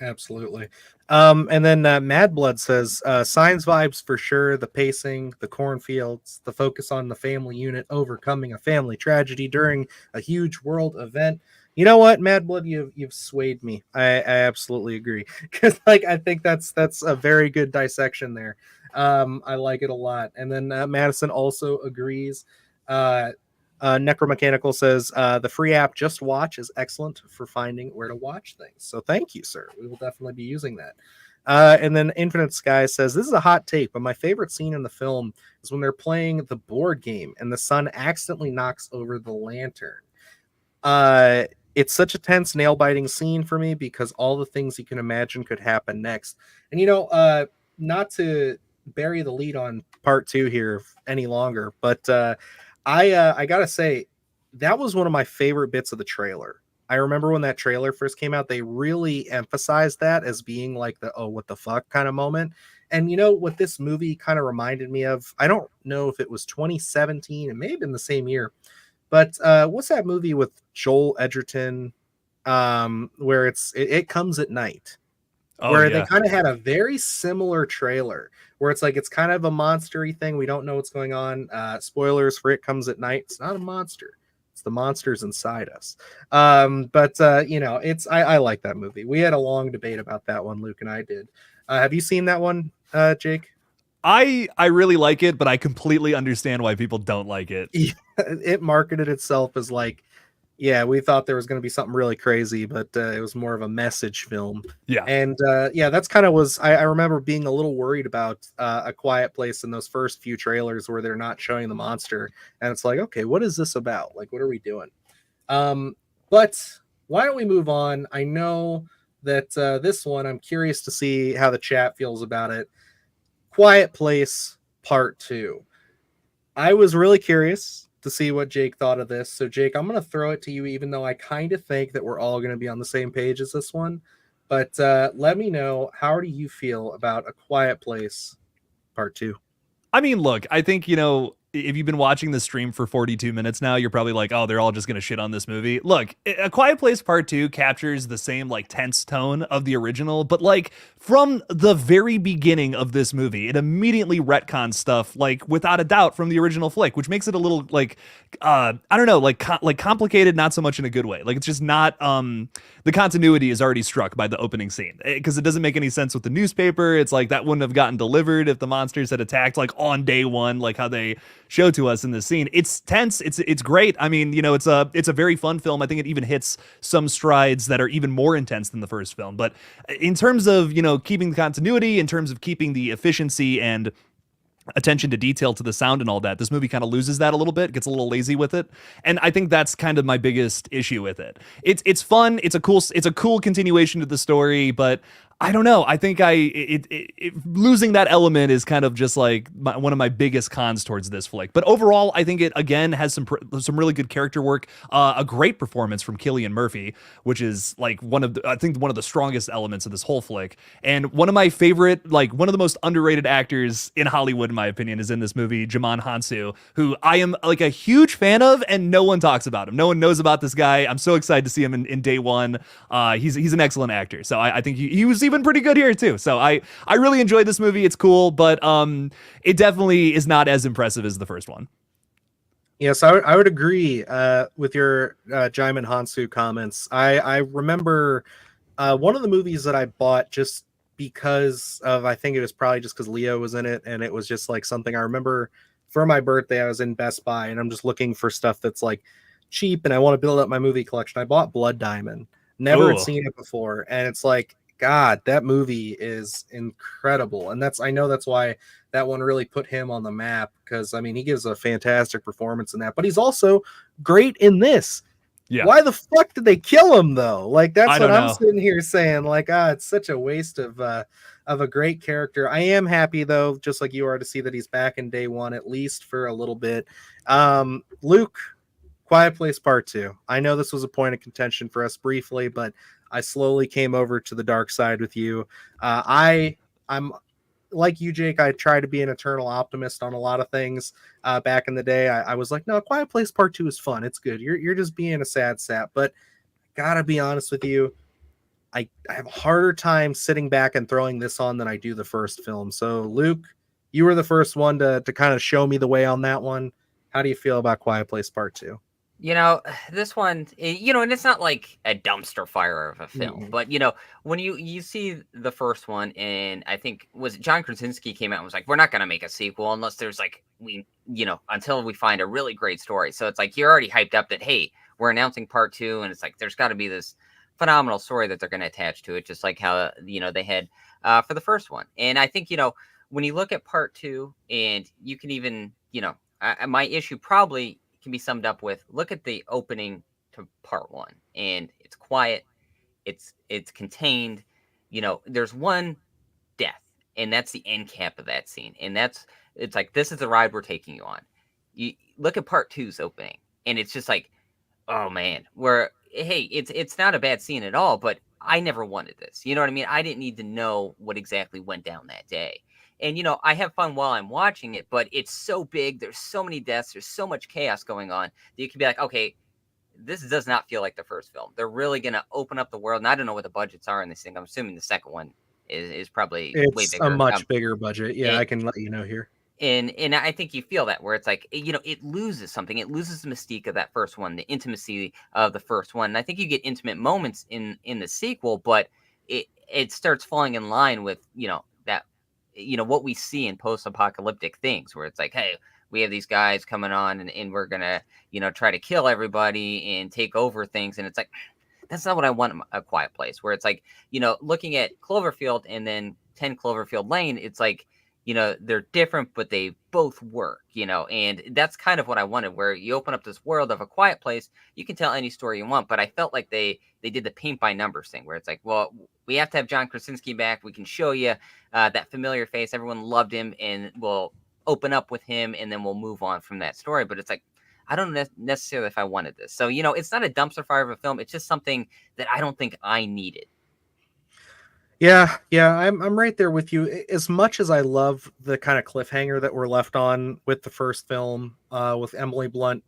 Absolutely. And then Mad Blood says signs vibes for sure. The pacing, the cornfields, the focus on the family unit overcoming a family tragedy during a huge world event. You know what, Mad Blood, you've swayed me. I absolutely agree, because like I think that's a very good dissection there. I like it a lot. And then Madison also agrees. Necromechanical says the free app Just Watch is excellent for finding where to watch things. So thank you, sir. We will definitely be using that. And then Infinite Sky says this is a hot take, but my favorite scene in the film is when they're playing the board game and the son accidentally knocks over the lantern. It's such a tense, nail-biting scene for me because all the things you can imagine could happen next. And you know, not to bury the lead on part 2 here any longer, but I gotta say, that was one of my favorite bits of the trailer. I remember when that trailer first came out, they really emphasized that as being like the, oh, what the fuck kind of moment. And you know what this movie kind of reminded me of? I don't know if it was 2017, it may have been the same year, but what's that movie with Joel Edgerton where it comes at night? Where they kind of had a very similar trailer where it's like, it's kind of a monstery thing. We don't know what's going on. Spoilers for It Comes at Night. It's not a monster. It's the monsters inside us. But you know, I like that movie. We had a long debate about that one. Luke and I did. Have you seen that one, Jake? I really like it, but I completely understand why people don't like it. It marketed itself as like, yeah, we thought there was going to be something really crazy, but it was more of a message film. Yeah. And yeah, that's kind of was, I remember being a little worried about A Quiet Place in those first few trailers where they're not showing the monster. And it's like, okay, what is this about? Like, what are we doing? But why don't we move on? I know that this one, I'm curious to see how the chat feels about it. Quiet Place Part 2. I was really curious to see what Jake thought of this. So Jake, I'm going to throw it to you, even though I kind of think that we're all going to be on the same page as this one. But let me know, how do you feel about A Quiet Place Part 2? I mean, look, I think, you know, if you've been watching the stream for 42 minutes now, you're probably like, oh, they're all just going to shit on this movie. Look, A Quiet Place Part 2 captures the same like tense tone of the original, but like from the very beginning of this movie, it immediately retcons stuff like without a doubt from the original flick, which makes it a little like, I don't know, like complicated, not so much in a good way. Like it's just not, the continuity is already struck by the opening scene because it doesn't make any sense with the newspaper. It's like that wouldn't have gotten delivered if the monsters had attacked like on day one, like how they show to us in this scene. It's tense. It's great. I mean, you know, it's a very fun film. I think it even hits some strides that are even more intense than the first film. But in terms of, you know, keeping the continuity, in terms of keeping the efficiency and attention to detail to the sound and all that, this movie kind of loses that a little bit, gets a little lazy with it. And I think that's kind of my biggest issue with it. It's fun. It's a cool continuation to the story, but I don't know. I think losing that element is kind of just like one of my biggest cons towards this flick. But overall, I think it again has some really good character work, a great performance from Cillian Murphy, which is like one of the strongest elements of this whole flick. And one of my favorite, like one of the most underrated actors in Hollywood, in my opinion, is in this movie, Jimon Hansu, who I am like a huge fan of, and no one talks about him. No one knows about this guy. I'm so excited to see him in day one. He's an excellent actor, so I think he was even pretty good here too. So I really enjoyed this movie. It's cool, but it definitely is not as impressive as the first one. Yes, I would agree with your Jaimin Hansu comments. I remember one of the movies that I bought just because of, I think it was probably just because Leo was in it, and it was just like something I remember for my birthday. I was in Best Buy and I'm just looking for stuff that's like cheap and I want to build up my movie collection. I bought Blood Diamond. Never had seen it before, and it's like, God, that movie is incredible. And I know that's why that one really put him on the map, because I mean, he gives a fantastic performance in that, but he's also great in this. Yeah. Why the fuck did they kill him though? Like, that's I what don't I'm know. sitting here saying. Like, it's such a waste of a great character. I am happy though, just like you are, to see that he's back in Day One, at least for a little bit. Luke, Quiet Place Part 2. I know this was a point of contention for us briefly, but I slowly came over to the dark side with you. I'm like you, Jake. I try to be an eternal optimist on a lot of things. Back in the day, I was like, no, Quiet Place Part 2 is fun. It's good. You're just being a sad sap. But gotta be honest with you, I have a harder time sitting back and throwing this on than I do the first film. So, Luke, you were the first one to kind of show me the way on that one. How do you feel about Quiet Place Part 2? This one, and it's not like a dumpster fire of a film, but when you see the first one, and I think was John Krasinski came out and was like, we're not going to make a sequel unless there's like, until we find a really great story. So it's like, you're already hyped up that, hey, we're announcing Part 2, and it's like, there's got to be this phenomenal story that they're going to attach to it, just like how, they had for the first one. And I think, when you look at Part 2, and you can even, my issue probably can be summed up with, look at the opening to Part 1, and it's quiet, it's contained, there's one death, and that's the end cap of that scene, and it's like, this is the ride we're taking you on. You look at Part 2's opening, and it's just like, oh man, hey, it's not a bad scene at all, but I never wanted this. You know what I mean? I didn't need to know what exactly went down that day. And, I have fun while I'm watching it, but it's so big. There's so many deaths. There's so much chaos going on that you can be like, okay, this does not feel like the first film. They're really going to open up the world. And I don't know what the budgets are in this thing. I'm assuming the second one is probably way bigger. A much bigger budget. Yeah, I can let you know here. And I think you feel that, where it's like, it loses something. It loses the mystique of that first one, the intimacy of the first one. And I think you get intimate moments in the sequel, but it starts falling in line with, that, what we see in post-apocalyptic things, where it's like, hey, we have these guys coming on and we're going to, try to kill everybody and take over things. And it's like, that's not what I want in A Quiet Place, where it's like, looking at Cloverfield and then 10 Cloverfield Lane, it's like, they're different, but they both work, and that's kind of what I wanted, where you open up this world of A Quiet Place, you can tell any story you want, but I felt like they did the paint by numbers thing, where it's like, well, we have to have John Krasinski back. We can show you that familiar face. Everyone loved him, and we'll open up with him, and then we'll move on from that story. But it's like, I don't necessarily if I wanted this. So, it's not a dumpster fire of a film. It's just something that I don't think I needed. Yeah, I'm right there with you. As much as I love the kind of cliffhanger that we're left on with the first film, with Emily Blunt,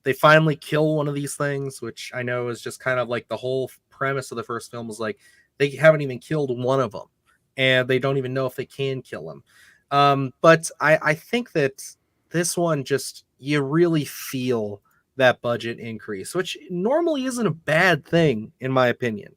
they finally kill one of these things, which I know is just kind of like the whole premise of the first film was like, they haven't even killed one of them, and they don't even know if they can kill him. But I think that this one, just, you really feel that budget increase, which normally isn't a bad thing, in my opinion.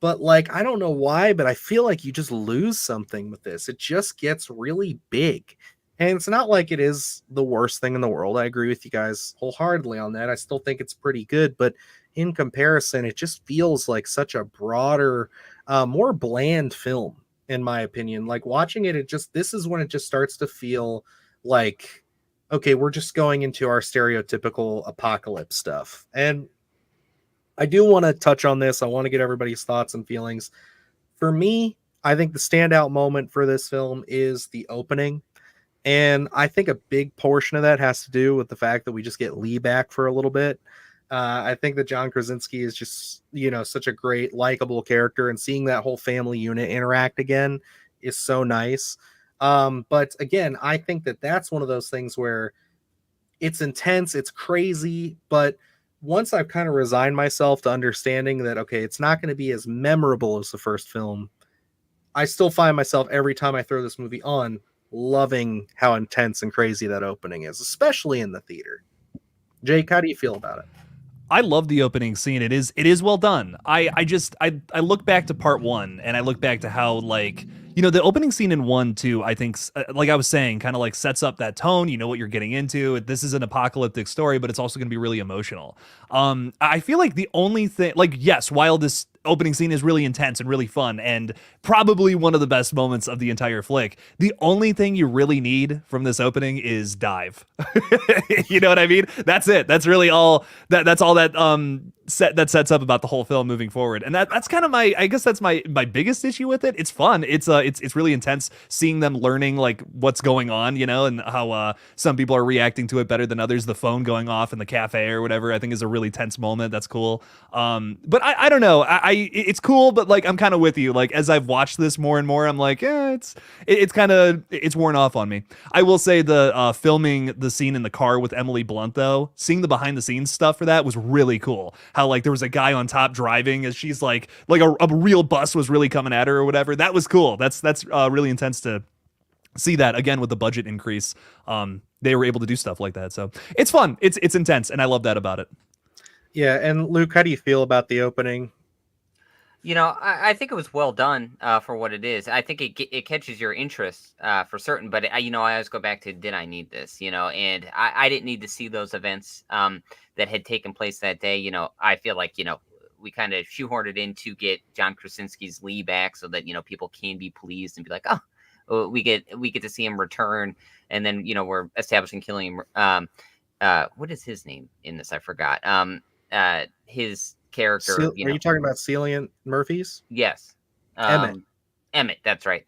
But like, I don't know why, but I feel like you just lose something with this. It just gets really big. And it's not like it is the worst thing in the world. I agree with you guys wholeheartedly on that. I still think it's pretty good. But in comparison, it just feels like such a broader, more bland film, in my opinion. Like, watching it, this is when it just starts to feel like, okay, we're just going into our stereotypical apocalypse stuff. And I do want to touch on this. I want to get everybody's thoughts and feelings. For me, I think the standout moment for this film is the opening. And I think a big portion of that has to do with the fact that we just get Lee back for a little bit. I think that John Krasinski is just, such a great, likable character, and seeing that whole family unit interact again is so nice. But again, I think that that's one of those things where it's intense, it's crazy, but once I've kind of resigned myself to understanding that, okay, it's not going to be as memorable as the first film, I still find myself, every time I throw this movie on, loving how intense and crazy that opening is, especially in the theater. Jake, how do you feel about it? I love the opening scene. It is well done. I look back to Part 1, and I look back to how, like, the opening scene in 1 too, I think, like I was saying, kind of like sets up that tone. You know what you're getting into. This is an apocalyptic story, but it's also going to be really emotional. I feel like the only thing, like, yes, while this opening scene is really intense and really fun and probably one of the best moments of the entire flick. The only thing you really need from this opening is dive. You know what I mean? That's it. That's really all that's all that sets up about the whole film moving forward. And that's kind of I guess that's my biggest issue with it. It's fun. It's really intense seeing them learning like what's going on, you know, and how some people are reacting to it better than others. The phone going off in the cafe or whatever, I think is a really tense moment. That's cool. But I don't know. It's cool, but like I'm kind of with you. Like as I've watched this more and more, I'm like, it's worn off on me. I will say the filming the scene in the car with Emily Blunt though, seeing the behind the scenes stuff for that was really cool. How like there was a guy on top driving as she's like a real bus was really coming at her or whatever. That was cool. That's really intense to see that again with the budget increase. They were able to do stuff like that. So it's fun. It's intense. And I love that about it. Yeah. And Luke, how do you feel about the opening? You know, I think it was well done for what it is. I think it catches your interest for certain. But, I always go back to, did I need this? You know, and I didn't need to see those events that had taken place that day. You know, I feel like, we kind of shoehorned it in to get John Krasinski's Lee back so that, people can be pleased and be like, oh, we get to see him return. And then, we're establishing Killian. What is his name in this? I forgot. His character. Are you talking about Cillian Murphy's? Yes. Emmett, that's right.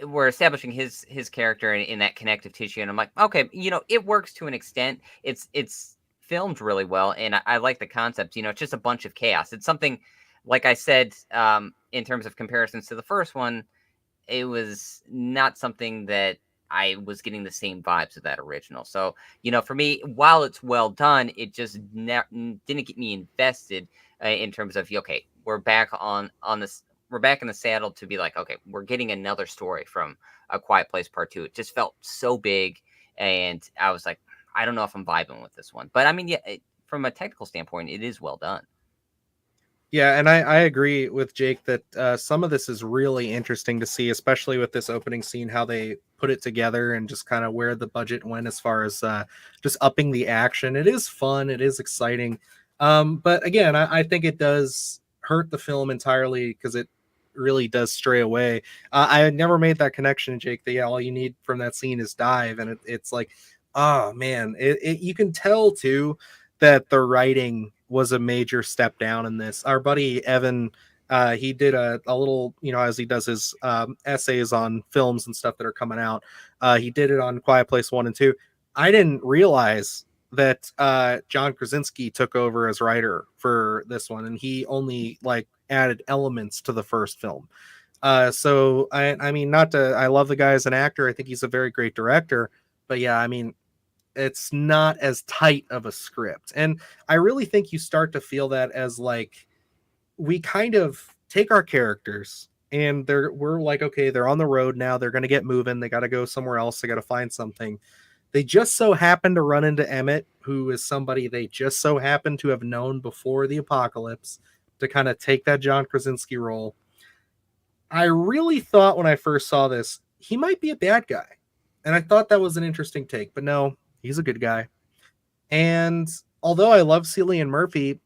We're establishing his character in that connective tissue, and I'm like, okay, it works to an extent. It's filmed really well, and I like the concept. It's just a bunch of chaos. It's something, like I said, in terms of comparisons to the first one, it was not something that I was getting the same vibes of that original. So, for me, while it's well done, it just didn't get me invested in terms of, okay, we're back on this. We're back in the saddle to be like, okay, we're getting another story from A Quiet Place Part 2. It just felt so big. And I was like, I don't know if I'm vibing with this one. But I mean, yeah, from a technical standpoint, it is well done. Yeah, and I agree with Jake that some of this is really interesting to see, especially with this opening scene, how they put it together and just kind of where the budget went as far as just upping the action. It is fun. It is exciting. But again, I think it does hurt the film entirely because it really does stray away. I had never made that connection, Jake, that all you need from that scene is dive. And it's like, oh, man, you can tell, too, that the writing was a major step down in this. Our buddy Evan, he did a little, as he does his essays on films and stuff that are coming out. He did it on Quiet Place 1 and 2. I didn't realize that John Krasinski took over as writer for this one, and he only added elements to the first film. So I mean, I love the guy as an actor. I think he's a very great director, but yeah, I mean, it's not as tight of a script. And I really think you start to feel that as we kind of take our characters and we're like, okay, they're on the road now. They're going to get moving. They got to go somewhere else. They got to find something. They just so happen to run into Emmett, who is somebody they just so happen to have known before the apocalypse, to kind of take that John Krasinski role. I really thought when I first saw this, he might be a bad guy. And I thought that was an interesting take, but no, he's a good guy. And although I love Cillian Murphy,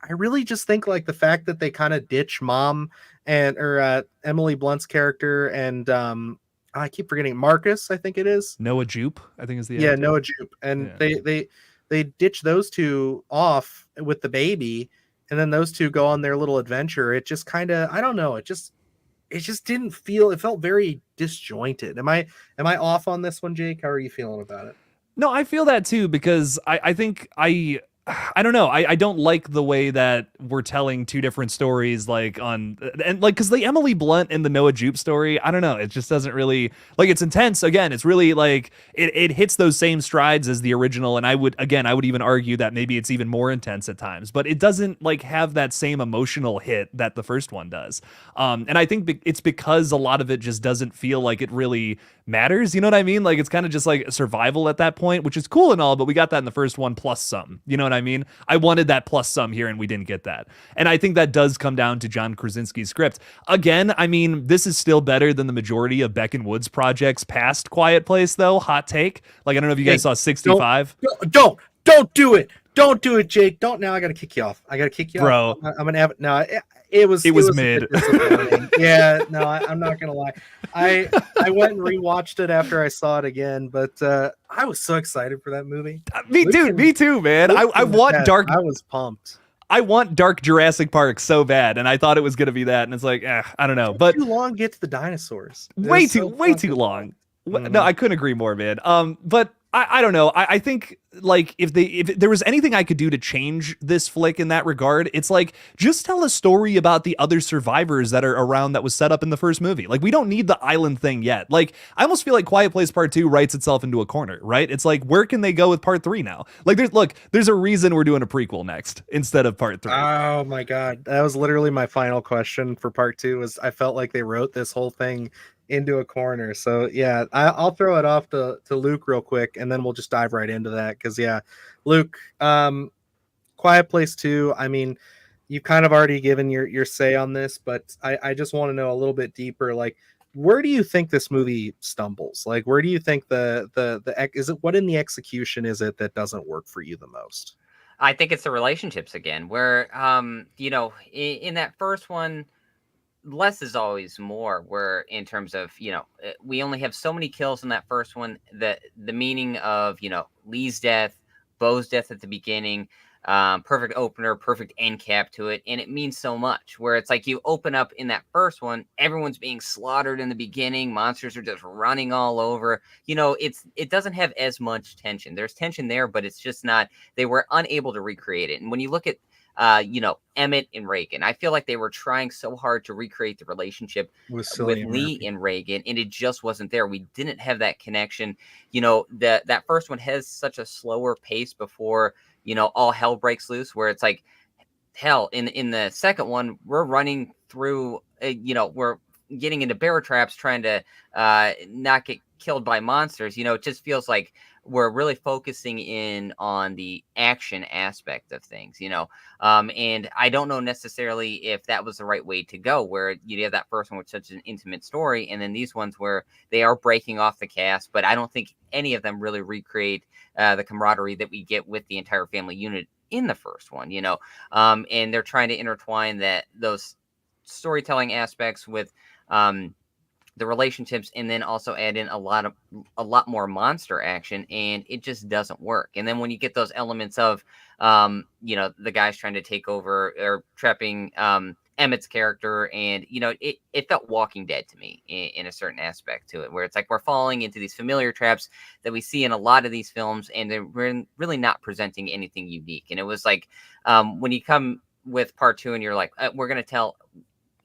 I really just think the fact that they kind of ditch Mom or Emily Blunt's character and I keep forgetting Marcus, I think it is. Noah Jupe, I think is the actor. Noah Jupe. And they ditch those two off with the baby, and then those two go on their little adventure. It just kind of, I don't know, it just didn't feel, it felt very disjointed. Am I off on this one, Jake? How are you feeling about it? No, I feel that too, because I think I don't know. I don't like the way that we're telling two different stories, because the Emily Blunt and the Noah Jupe story, I don't know. It just doesn't really, it's intense. Again, it's really it hits those same strides as the original. And I would even argue that maybe it's even more intense at times, but it doesn't have that same emotional hit that the first one does. And I think it's because a lot of it just doesn't feel like it really matters. You know what I mean? It's kind of just survival at that point, which is cool and all, but we got that in the first one plus some, you know what I mean? I wanted that plus some here and we didn't get that. And I think that does come down to John Krasinski's script. Again, I mean, this is still better than the majority of Beck and Wood's projects past Quiet Place though. Hot take. I don't know if you guys saw 65. Don't do it. Don't do it, Jake. Don't now. I gotta kick you off. I gotta kick you Bro. off. I'm gonna have no. It was It was a mid. bit disappointing. Yeah, no, I'm not gonna lie. I went and rewatched it after I saw it again, but I was so excited for that movie. Me too, man. I want dark. I was pumped. I want dark Jurassic Park so bad, and I thought it was gonna be that, and it's like, I don't know, but too long get to the dinosaurs. Way too long. Mm-hmm. No, I couldn't agree more, man. But I don't know. I think like if there was anything I could do to change this flick in that regard, it's like just tell a story about the other survivors that are around that was set up in the first movie. Like we don't need the island thing yet. Like I almost feel like Quiet Place Part 2 writes itself into a corner, right? It's like where can they go with Part 3 now? Like there's a reason we're doing a prequel next instead of Part 3. Oh my god, that was literally my final question for Part 2. Was I felt like they wrote this whole thing into a corner. So yeah, I'll throw it off to Luke real quick, and then we'll just dive right into that. Because yeah, Luke, Quiet Place 2. I mean, you've kind of already given your say on this, but I just want to know a little bit deeper. Like, where do you think this movie stumbles? Like, where do you think the is it what in the execution is it that doesn't work for you the most? I think it's the relationships again, where in that first one, less is always more, where in terms of we only have so many kills in that first one, that the meaning of Lee's death, Bo's death at the beginning, perfect opener, perfect end cap to it, and it means so much, where it's like you open up in that first one, everyone's being slaughtered in the beginning, monsters are just running all over, it doesn't have as much tension. There's tension there, but it's just not, they were unable to recreate it. And when you look at Emmett and Reagan, I feel like they were trying so hard to recreate the relationship with Lee and Reagan, and it just wasn't there. We didn't have that connection. That first one has such a slower pace before all hell breaks loose, where it's like hell. In the second one, we're running through we're getting into bear traps trying to not get killed by monsters. It just feels like we're really focusing in on the action aspect of things, and I don't know necessarily if that was the right way to go, where you have that first one with such an intimate story, and then these ones where they are breaking off the cast, but I don't think any of them really recreate the camaraderie that we get with the entire family unit in the first one, and they're trying to intertwine those storytelling aspects with the relationships, and then also add in a lot more monster action, and it just doesn't work. And then when you get those elements of the guys trying to take over or trapping Emmett's character, and it felt Walking Dead to me in a certain aspect to it, where it's like we're falling into these familiar traps that we see in a lot of these films, and they're really not presenting anything unique. And it was like when you come with Part 2 and you're like, we're gonna tell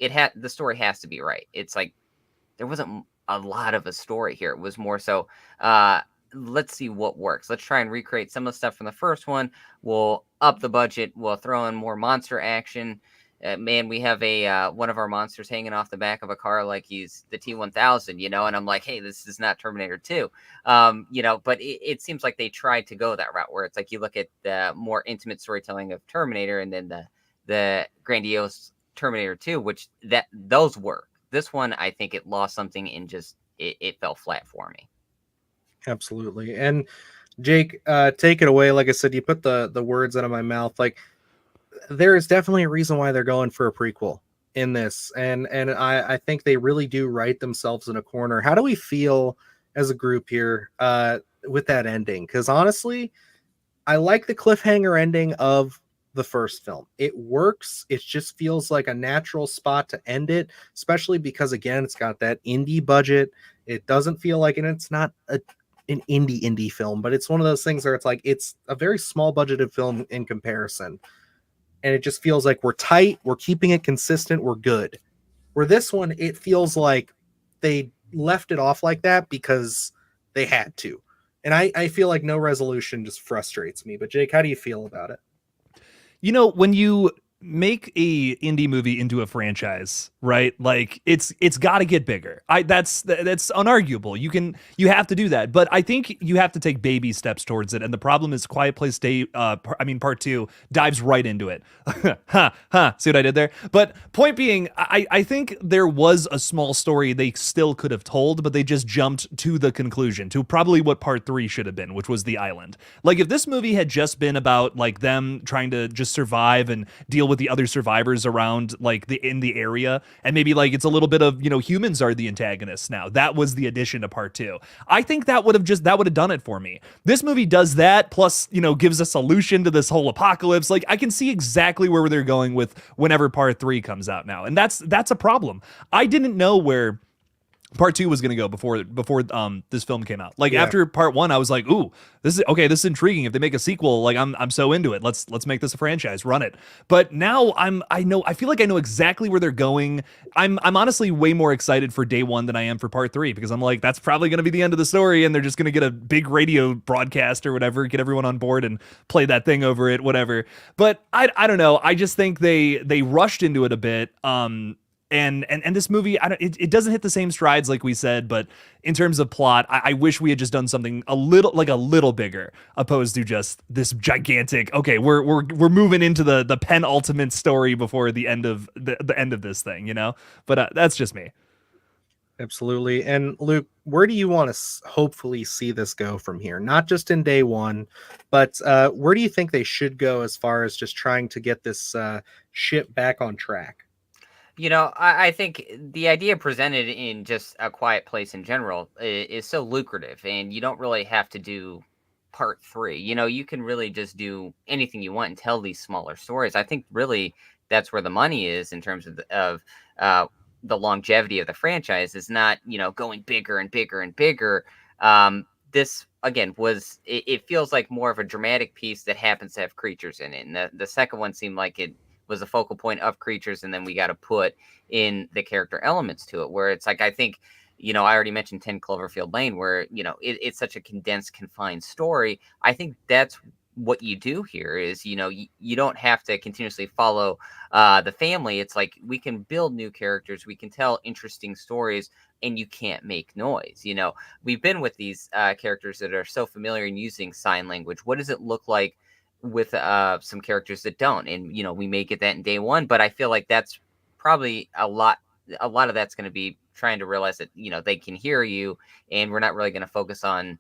the story has to be right. It's like there wasn't a lot of a story here. It was more so, let's see what works. Let's try and recreate some of the stuff from the first one. We'll up the budget. We'll throw in more monster action. Man, we have one of our monsters hanging off the back of a car like he's the T-1000, and I'm like, hey, this is not Terminator 2. But it seems like they tried to go that route, where it's like you look at the more intimate storytelling of Terminator, and then the grandiose Terminator 2, which those work. This one, I think it lost something and just it fell flat for me. Absolutely. And Jake, take it away. Like I said, you put the words out of my mouth. Like, there is definitely a reason why they're going for a prequel in this, and I think they really do write themselves in a corner. How do we feel as a group here with that ending? Because honestly, I like the cliffhanger ending of the first film. It works. It just feels like a natural spot to end it, especially because, again, it's got that indie budget. It doesn't feel like, and it's not an indie film, but it's one of those things where it's like it's a very small budgeted film in comparison, and it just feels like we're tight, we're keeping it consistent, we're good. Where this one, it feels like they left it off like that because they had to, and I feel like no resolution just frustrates me. But Jake, how do you feel about it? When you make a indie movie into a franchise, right? Like it's got to get bigger. That's unarguable. You have to do that, but I think you have to take baby steps towards it. And the problem is Quiet Place Part 2 dives right into it. See what I did there? But point being, I think there was a small story they still could have told, but they just jumped to the conclusion, to probably what Part 3 should have been, which was the island. Like if this movie had just been about like them trying to just survive and deal with the other survivors around like in the area, and maybe like it's a little bit of, humans are the antagonists now. That was the addition to Part 2. I think that would have done it for me. This movie does that, plus gives a solution to this whole apocalypse. Like I can see exactly where they're going with whenever Part 3 comes out now, and that's a problem. I didn't know where Part 2 was going to go before this film came out. Like after Part 1, I was like, "Ooh, this is intriguing. If they make a sequel, like I'm so into it. Let's make this a franchise, run it." But now I feel like I know exactly where they're going. I'm honestly way more excited for Day 1 than I am for Part 3, because I'm like, that's probably going to be the end of the story, and they're just going to get a big radio broadcast or whatever, get everyone on board and play that thing over it, whatever. But I don't know. I just think they rushed into it a bit. And this movie, it doesn't hit the same strides like we said, but in terms of plot, I wish we had just done something a little bigger, opposed to just this gigantic. Okay, we're moving into the penultimate story before the end of the end of this thing, But that's just me. Absolutely. And Luke, where do you want to hopefully see this go from here? Not just in Day 1, but where do you think they should go as far as just trying to get this ship back on track? I think the idea presented in just A Quiet Place in general is so lucrative, and you don't really have to do Part 3. You can really just do anything you want and tell these smaller stories. I think really that's where the money is in terms of the longevity of the franchise, is not going bigger and bigger and bigger. This again it feels like more of a dramatic piece that happens to have creatures in it, and the second one seemed like it was a focal point of creatures, and then we got to put in the character elements to it, where it's like, I think, I already mentioned 10 Cloverfield Lane, where, it's such a condensed, confined story. I think that's what you do here is, you don't have to continuously follow the family. It's like, we can build new characters, we can tell interesting stories, and you can't make noise. We've been with these characters that are so familiar in using sign language. What does it look like with some characters that don't? And we may get that in Day 1, but I feel like that's probably a lot of that's going to be trying to realize that they can hear you, and we're not really going to focus on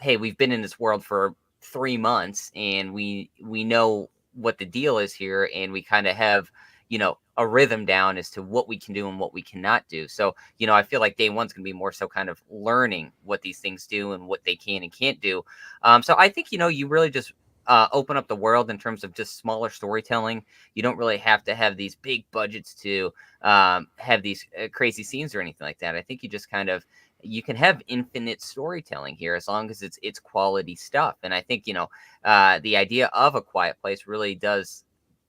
hey, we've been in this world for 3 months, and we know what the deal is here, and we kind of have a rhythm down as to what we can do and what we cannot do. So I feel like Day 1's gonna be more so kind of learning what these things do and what they can and can't do. So I think you really just open up the world in terms of just smaller storytelling. You don't really have to have these big budgets to have these crazy scenes or anything like that. I think you just you can have infinite storytelling here as long as it's quality stuff. And I think the idea of A Quiet Place really does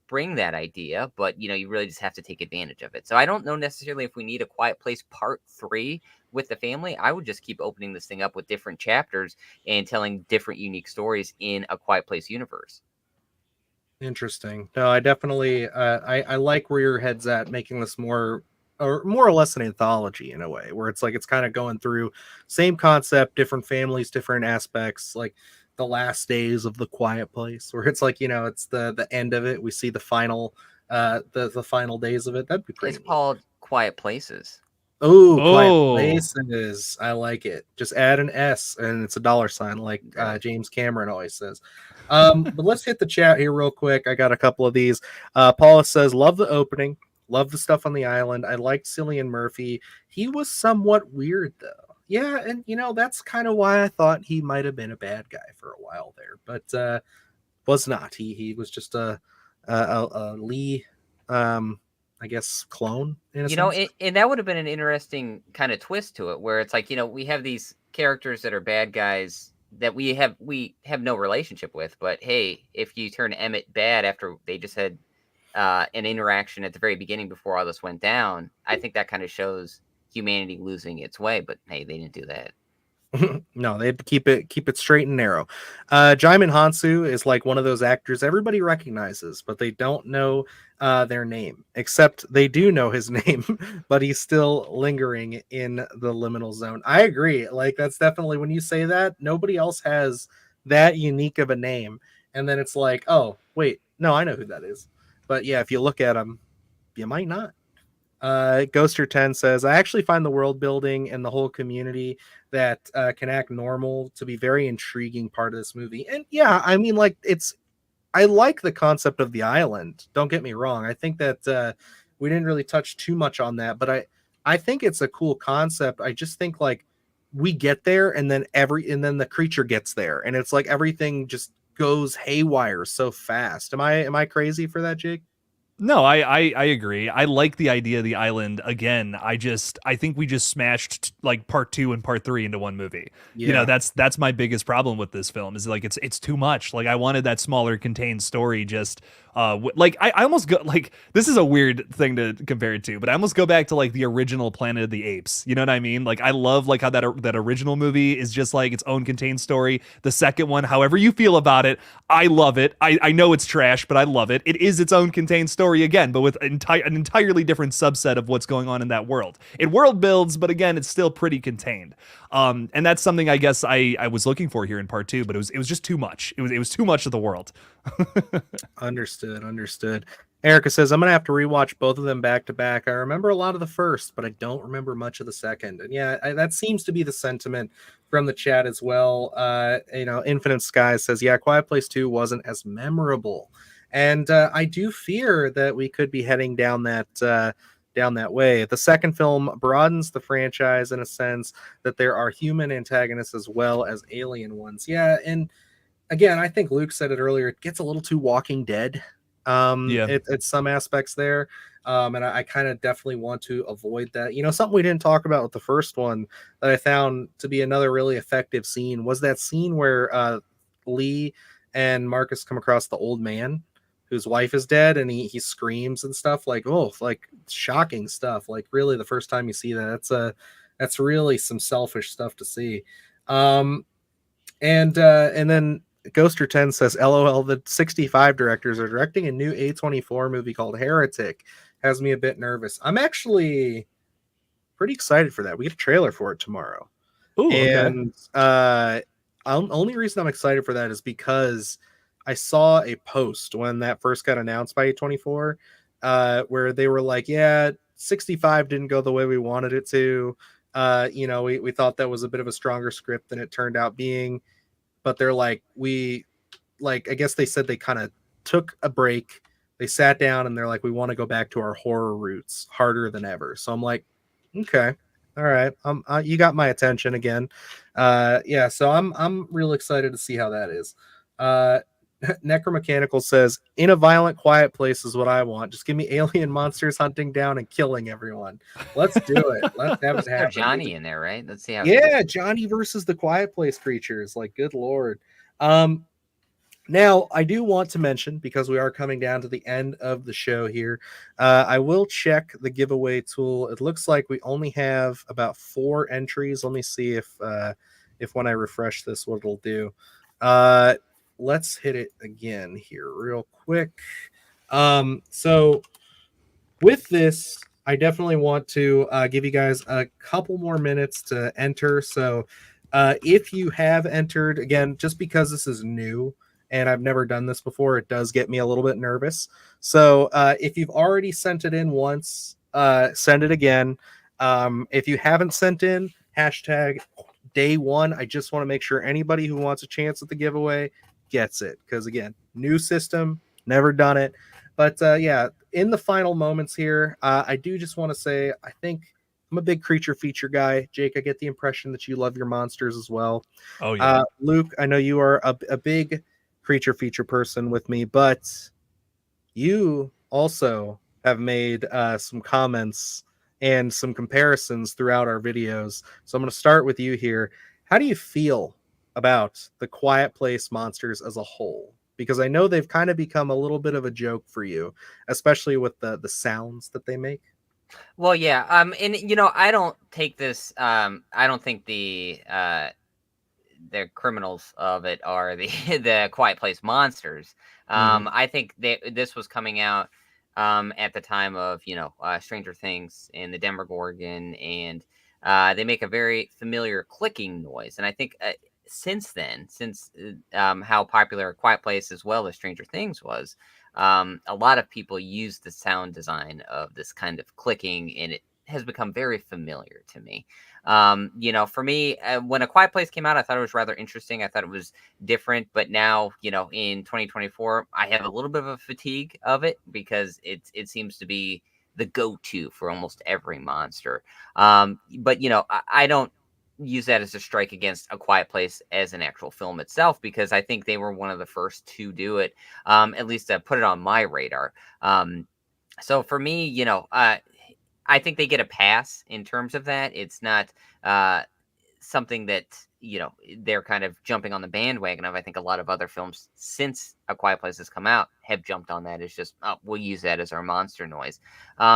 bring that idea, but you really just have to take advantage of it. So I don't know necessarily if we need A Quiet Place Part 3 with the family. I would just keep opening this thing up with different chapters and telling different unique stories in A Quiet Place universe. Interesting. No, I definitely I like where your head's at, making this more or less an anthology in a way, where it's like it's kind of going through same concept, different families, different aspects, like the last days of The Quiet Place, where it's like it's the end of it. We see the final the final days of it. That'd be pretty. It's called Quiet Places. Oh, Quiet Places. I like it. Just add an S and it's a $, like James Cameron always says. But let's hit the chat here real quick. I got a couple of these. Paula says, love the opening. Love the stuff on the island. I liked Cillian Murphy. He was somewhat weird, though. Yeah, and, that's kind of why I thought he might have been a bad guy for a while there. But was not. He was just a Lee... I guess clone in a sense. And that would have been an interesting kind of twist to it, where it's like we have these characters that are bad guys that we have no relationship with, but hey, if you turn Emmett bad after they just had an interaction at the very beginning before all this went down, I think that kind of shows humanity losing its way. But hey, they didn't do that. No, they keep it straight and narrow. Jaimin Hansu is like one of those actors everybody recognizes, but they don't know their name. Except they do know his name, but he's still lingering in the liminal zone. I agree. Like that's definitely when you say that, nobody else has that unique of a name, and then it's like, oh wait, no, I know who that is. But yeah, if you look at him, you might not. Ghoster 10 says, I actually find the world building and the whole community that can act normal to be very intriguing part of this movie. And yeah, I mean, like, I like the concept of the island. Don't get me wrong. I think that we didn't really touch too much on that, but I think it's a cool concept. I just think like we get there and then the creature gets there and it's like everything just goes haywire so fast. Am I crazy for that, Jake? No, I agree. I like the idea of the island again. I think we just smashed like part 2 and part 3 into one movie. You know, Yeah. that's my biggest problem with this film is like it's too much. Like I wanted that smaller contained story just like I almost go like this is a weird thing to compare it to, but I almost go back to like the original Planet of the Apes. You know what I mean? Like I love like how that original movie is just like its own contained story. The second one, however you feel about it, I love it. I know it's trash, but I love it. It is its own contained story again, but with an entirely different subset of what's going on in that world. It world builds, but again, it's still pretty contained. And that's something I guess I was looking for here in part 2, but it was just too much. It was too much of the world. Understood. Erica says, I'm going to have to rewatch both of them back to back. I remember a lot of the first, but I don't remember much of the second. And yeah, that seems to be the sentiment from the chat as well. Infinite Sky says, yeah, Quiet Place 2 wasn't as memorable. And I do fear that we could be heading down that way. The second film broadens the franchise in a sense that there are human antagonists as well as alien ones. Yeah, and again, I think Luke said it earlier, it gets a little too Walking Dead. Yeah. It's some aspects there. And I kind of definitely want to avoid that. You know, something we didn't talk about with the first one that I found to be another really effective scene was that scene where Lee and Marcus come across the old man whose wife is dead and he screams and stuff like, oh, like shocking stuff. Like really the first time you see that, that's really some selfish stuff to see. And then Ghoster 10 says, LOL, the 65 directors are directing a new A24 movie called Heretic. Has me a bit nervous. I'm actually pretty excited for that. We get a trailer for it tomorrow. Ooh, okay. And only reason I'm excited for that is because I saw a post when that first got announced by A24 where they were like, yeah, 65 didn't go the way we wanted it to. We thought that was a bit of a stronger script than it turned out being. But they're like, I guess they said they kind of took a break. They sat down and they're like, we want to go back to our horror roots harder than ever. So I'm like, okay, all right. You got my attention again. So I'm real excited to see how that is. Necromechanical says, in a violent, quiet place is what I want. Just give me alien monsters hunting down and killing everyone. Let's do it. Let's have it happen. Johnny in there, right? Let's see how. Yeah, Johnny versus the Quiet Place creatures. Like, good lord. Now I do want to mention, because we are coming down to the end of the show here, I will check the giveaway tool. It looks like we only have about 4 entries. Let me see if when I refresh this, what it'll do. Let's hit it again here real quick. So with this, I definitely want to give you guys a couple more minutes to enter. So if you have entered, again, just because this is new and I've never done this before, it does get me a little bit nervous. So if you've already sent it in once, send it again. If you haven't sent in, hashtag day one. I just want to make sure anybody who wants a chance at the giveaway gets it. Because again, new system, never done it. But yeah, in the final moments here, I do just want to say, I think I'm a big creature feature guy. Jake, I get the impression that you love your monsters as well. Oh, yeah. Luke, I know you are a big creature feature person with me, but you also have made some comments and some comparisons throughout our videos. So I'm going to start with you here. How do you feel about the Quiet Place monsters as a whole? Because I know they've kind of become a little bit of a joke for you, especially with the sounds that they make. Well, yeah. And I don't take this. I don't think the criminals of it are the the Quiet Place monsters. Mhm. I think that this was coming out at the time of Stranger Things and the Demogorgon, and they make a very familiar clicking noise. And I think since then, since how popular Quiet Place as well as Stranger Things was, a lot of people use the sound design of this kind of clicking, and it has become very familiar to me. For me, when A Quiet Place came out, I thought it was rather interesting. I thought it was different, but now, in 2024, I have a little bit of a fatigue of it because it seems to be the go-to for almost every monster. But I don't use that as a strike against A Quiet Place as an actual film itself, because I think they were one of the first to do it, at least to put it on my radar. So for me, I think they get a pass in terms of that. It's not uh, something that they're kind of jumping on the bandwagon of. I think a lot of other films since A Quiet Place has come out have jumped on that. It's just, oh, we'll use that as our monster noise.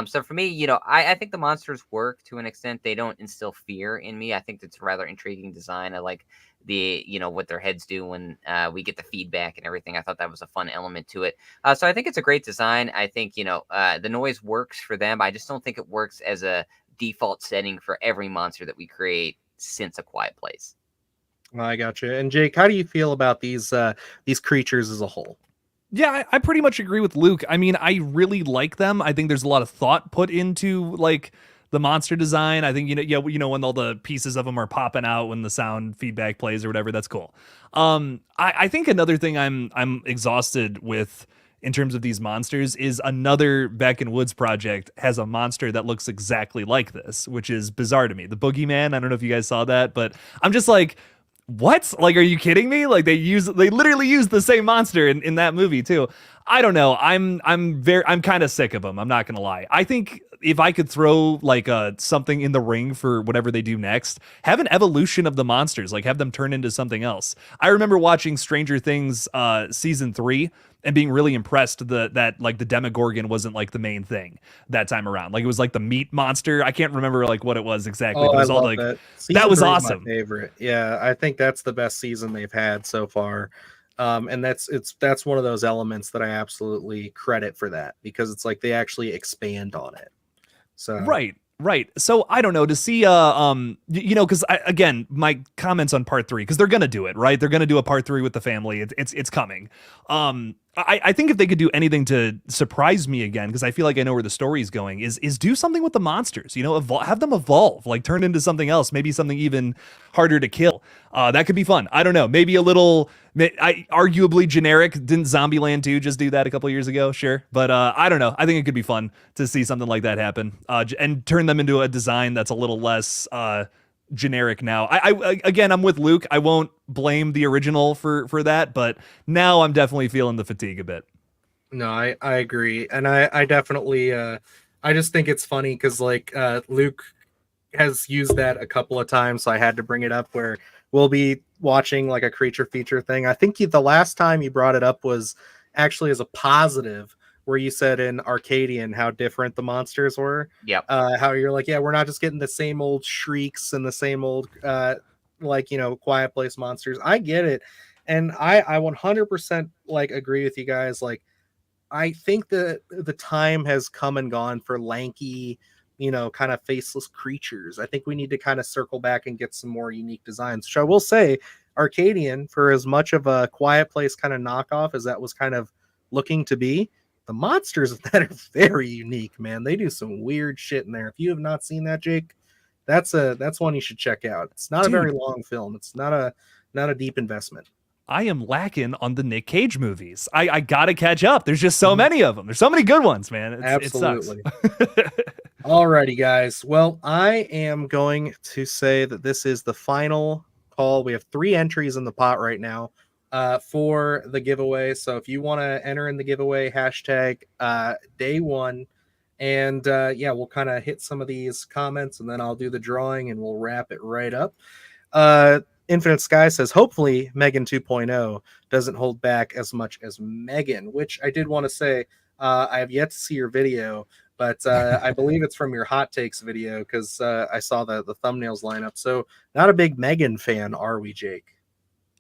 So for me, I think the monsters work to an extent. They don't instill fear in me. I think it's a rather intriguing design. I like the what their heads do when we get the feedback and everything. I thought that was a fun element to it. So I think it's a great design. I think the noise works for them. I just don't think it works as a default setting for every monster that we create since A Quiet Place. I got you. And Jake, how do you feel about these creatures as a whole? Yeah, I pretty much agree with Luke. I mean, I really like them. I think there's a lot of thought put into like the monster design. I think when all the pieces of them are popping out when the sound feedback plays or whatever, that's cool. I think another thing I'm exhausted with in terms of these monsters is another Beck and Woods project has a monster that looks exactly like this, which is bizarre to me. The Boogeyman. I don't know if you guys saw that, but I'm just like, what? Like, are you kidding me? Like they literally use the same monster in that movie too. I don't know. I'm kind of sick of them. I'm not gonna lie. I think if I could throw like something in the ring for whatever they do next, have an evolution of the monsters, like have them turn into something else. I remember watching Stranger Things season 3 and being really impressed that like the Demogorgon wasn't like the main thing that time around. Like it was like the meat monster. I can't remember like what it was exactly, Oh, but it I was all love like that. that Season was 3 is my awesome. favorite. Yeah, I think that's the best season they've had so far. And that's one of those elements that I absolutely credit for that, because it's like they actually expand on it. So Right. So I don't know, to see because again, my comments on part 3, because they're gonna do it, right? They're gonna do a part 3 with the family. It's coming. I think if they could do anything to surprise me again, because I feel like I know where the story's going, is do something with the monsters. Have them evolve, like turn into something else, maybe something even harder to kill. That could be fun. I don't know, maybe a little. Arguably generic. Didn't Zombieland 2 just do that a couple years ago? Sure, but I don't know. I think it could be fun to see something like that happen, and turn them into a design that's a little less generic now. Again, I'm with Luke. I won't blame the original for that, but now I'm definitely feeling the fatigue a bit. no, I agree, and I definitely I just think it's funny because like Luke has used that a couple of times, so I had to bring it up. Where we'll be watching like a creature feature thing. I think the last time you brought it up was actually as a positive, where you said in Arcadian how different the monsters were. Yep. How you're like, yeah, we're not just getting the same old shrieks and the same old Quiet Place monsters. I get it, and I 100% like agree with you guys. Like, I think that the time has come and gone for lanky, kind of faceless creatures. I think we need to kind of circle back and get some more unique designs. So I will say, Arcadian, for as much of a Quiet Place kind of knockoff as that was kind of looking to be, the monsters of that are very unique, man. They do some weird shit in there. If you have not seen that, Jake, that's one you should check out. It's not a very long film. It's not a deep investment. I am lacking on the Nick Cage movies. I gotta catch up. There's just so many of them. There's so many good ones, man. Absolutely. It sucks. Alrighty, guys. Well, I am going to say that this is the final call. We have 3 entries in the pot right now for the giveaway. So if you want to enter in the giveaway, hashtag day one. And we'll kind of hit some of these comments, and then I'll do the drawing and we'll wrap it right up. Infinite Sky says, hopefully Megan 2.0 doesn't hold back as much as Megan, which I did want to say, I have yet to see your video, but I believe it's from your hot takes video because I saw the thumbnails line up. So not a big Megan fan, are we, Jake?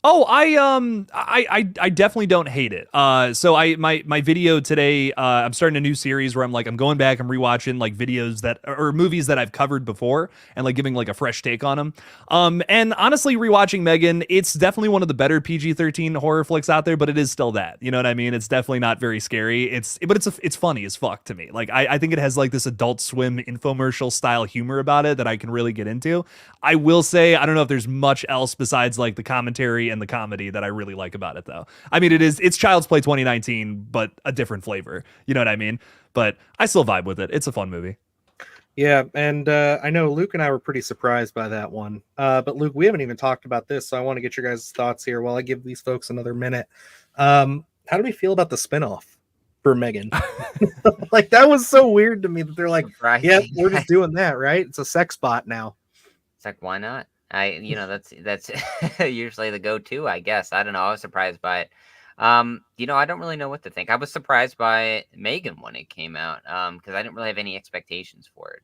Oh, I definitely don't hate it. So my video today, I'm starting a new series where I'm going back, I'm rewatching like videos that or movies that I've covered before and like giving like a fresh take on them. And honestly, rewatching Megan, it's definitely one of the better PG-13 horror flicks out there, but it is still that. You know what I mean? It's definitely not very scary. It's funny as fuck to me. Like I think it has like this Adult Swim infomercial style humor about it that I can really get into. I will say I don't know if there's much else besides like the commentary and the comedy that I really like about it though. I mean it's Child's Play 2019 but a different flavor. You know what I mean? But I still vibe with it. It's a fun movie. Yeah, and I know Luke and I were pretty surprised by that one. But Luke, we haven't even talked about this, so I want to get your guys' thoughts here while I give these folks another minute. How do we feel about the spinoff for Megan? Like that was so weird to me that they're like, yeah, we're just doing that, right? It's a sex bot now. It's like, why not? That's usually the go-to, I guess. I don't know. I was surprised by it. I don't really know what to think. I was surprised by Megan when it came out, because I didn't really have any expectations for it.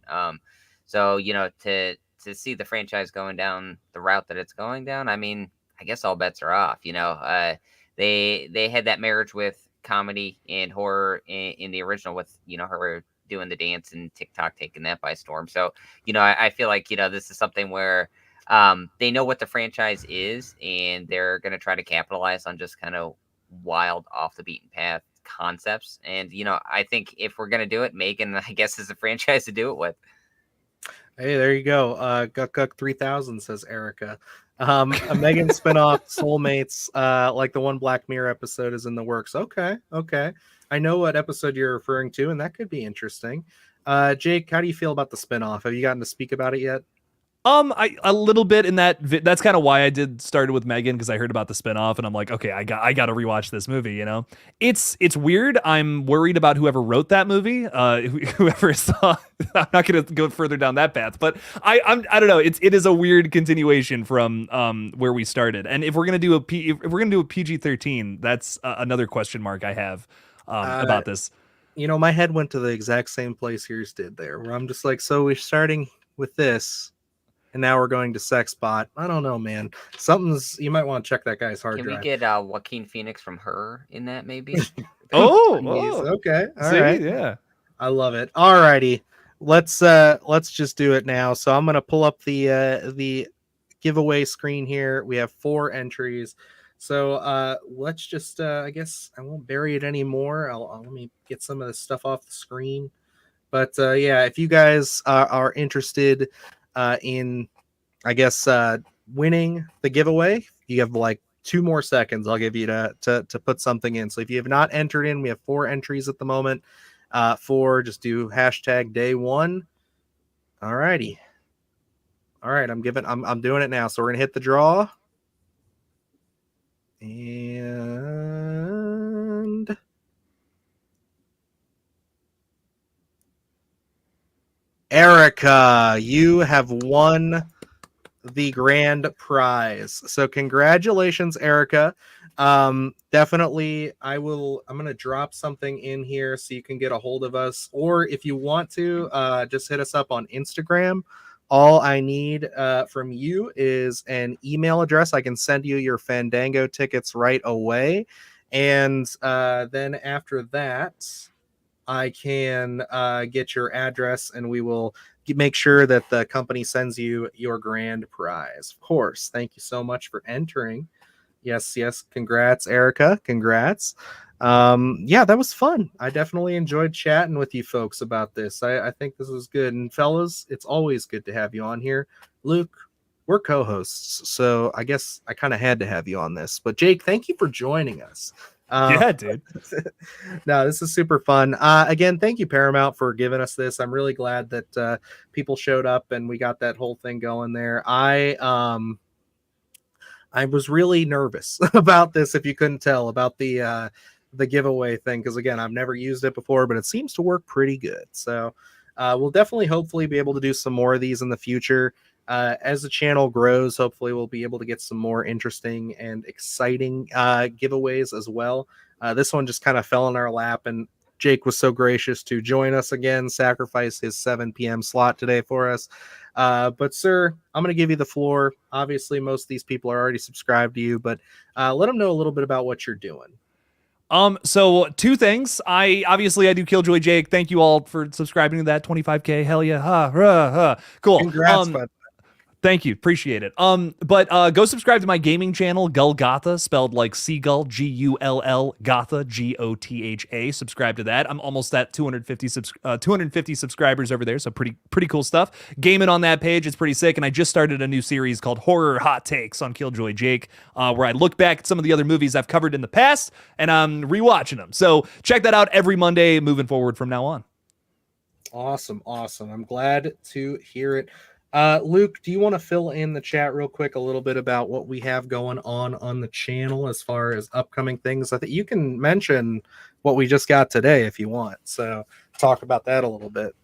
So to see the franchise going down the route that it's going down, I mean, I guess all bets are off. They had that marriage with comedy and horror in the original with her doing the dance and TikTok taking that by storm. So I feel like this is something where they know what the franchise is and they're going to try to capitalize on just kind of wild off the beaten path concepts. And I think if we're going to do it, Megan, I guess, is a franchise to do it with. Hey, there you go. Guck 3000 says Erica. A Megan spinoff, Soulmates, like the one Black Mirror episode is in the works. Okay. I know what episode you're referring to, and that could be interesting. Jake, how do you feel about the spinoff? Have you gotten to speak about it yet? A little bit in that's kind of why I did started with Megan, because I heard about the spinoff and I'm like, okay, I got to rewatch this movie. It's weird. I'm worried about whoever wrote that movie. Whoever saw. I'm not going to go further down that path, but I don't know. It is a weird continuation from where we started. And if we're gonna do a PG-13, that's another question mark I have about this. My head went to the exact same place yours did there, where I'm just like, so we're starting with this. And now we're going to Sexbot. I don't know, man. You might want to check that guy's hard drive. Can we get Joaquin Phoenix from Her in that, maybe? Okay. All right. Yeah. I love it. All righty. Let's just do it now. So I'm gonna pull up the giveaway screen here. We have 4 entries. So let's just I guess I won't bury it anymore. Let me get some of this stuff off the screen. But yeah, if you guys are interested in, I guess, winning the giveaway, you have like 2 more seconds. I'll give you to put something in. So if you have not entered in, we have 4 entries at the moment. Just do #day1. All righty. All right, I'm doing it now. So we're gonna hit the draw. And Erica, you have won the grand prize. So congratulations, Erica. Definitely I'm going to drop something in here so you can get a hold of us. Or if you want to, just hit us up on Instagram. All I need from you is an email address. I can send you your Fandango tickets right away. And then after that, I can get your address and we will make sure that the company sends you your grand prize. Of course. Thank you so much for entering. Yes. Congrats, Erica. Congrats. Yeah, that was fun. I definitely enjoyed chatting with you folks about this. I think this was good. And fellas, it's always good to have you on here. Luke, we're co-hosts, so I guess I kind of had to have you on this. But Jake, thank you for joining us. Yeah, dude. No, this is super fun. Again, thank you, Paramount, for giving us this. I'm really glad that people showed up and we got that whole thing going there. I was really nervous about this, if you couldn't tell, about the giveaway thing, because again, I've never used it before, but it seems to work pretty good. So we'll definitely hopefully be able to do some more of these in the future. As the channel grows, hopefully we'll be able to get some more interesting and exciting giveaways as well. This one just kind of fell in our lap, and Jake was so gracious to join us again, sacrifice his 7 p.m. slot today for us. But sir, I'm going to give you the floor. Obviously, most of these people are already subscribed to you, but let them know a little bit about what you're doing. So two things. I do Killjoy Jake. Thank you all for subscribing to that 25K. Hell yeah. Cool. Congrats, bud. Thank you. Appreciate it. But go subscribe to my gaming channel, Gulgotha, spelled like seagull, Gull, Gotha, Gotha. Subscribe to that. I'm almost at 250 subscribers over there, so pretty cool stuff. Gaming on that page, it's pretty sick. And I just started a new series called Horror Hot Takes on Killjoy Jake, where I look back at some of the other movies I've covered in the past, and I'm rewatching them. So check that out every Monday moving forward from now on. Awesome. I'm glad to hear it. Luke, do you want to fill in the chat real quick a little bit about what we have going on the channel as far as upcoming things? I think you can mention what we just got today if you want. So talk about that a little bit.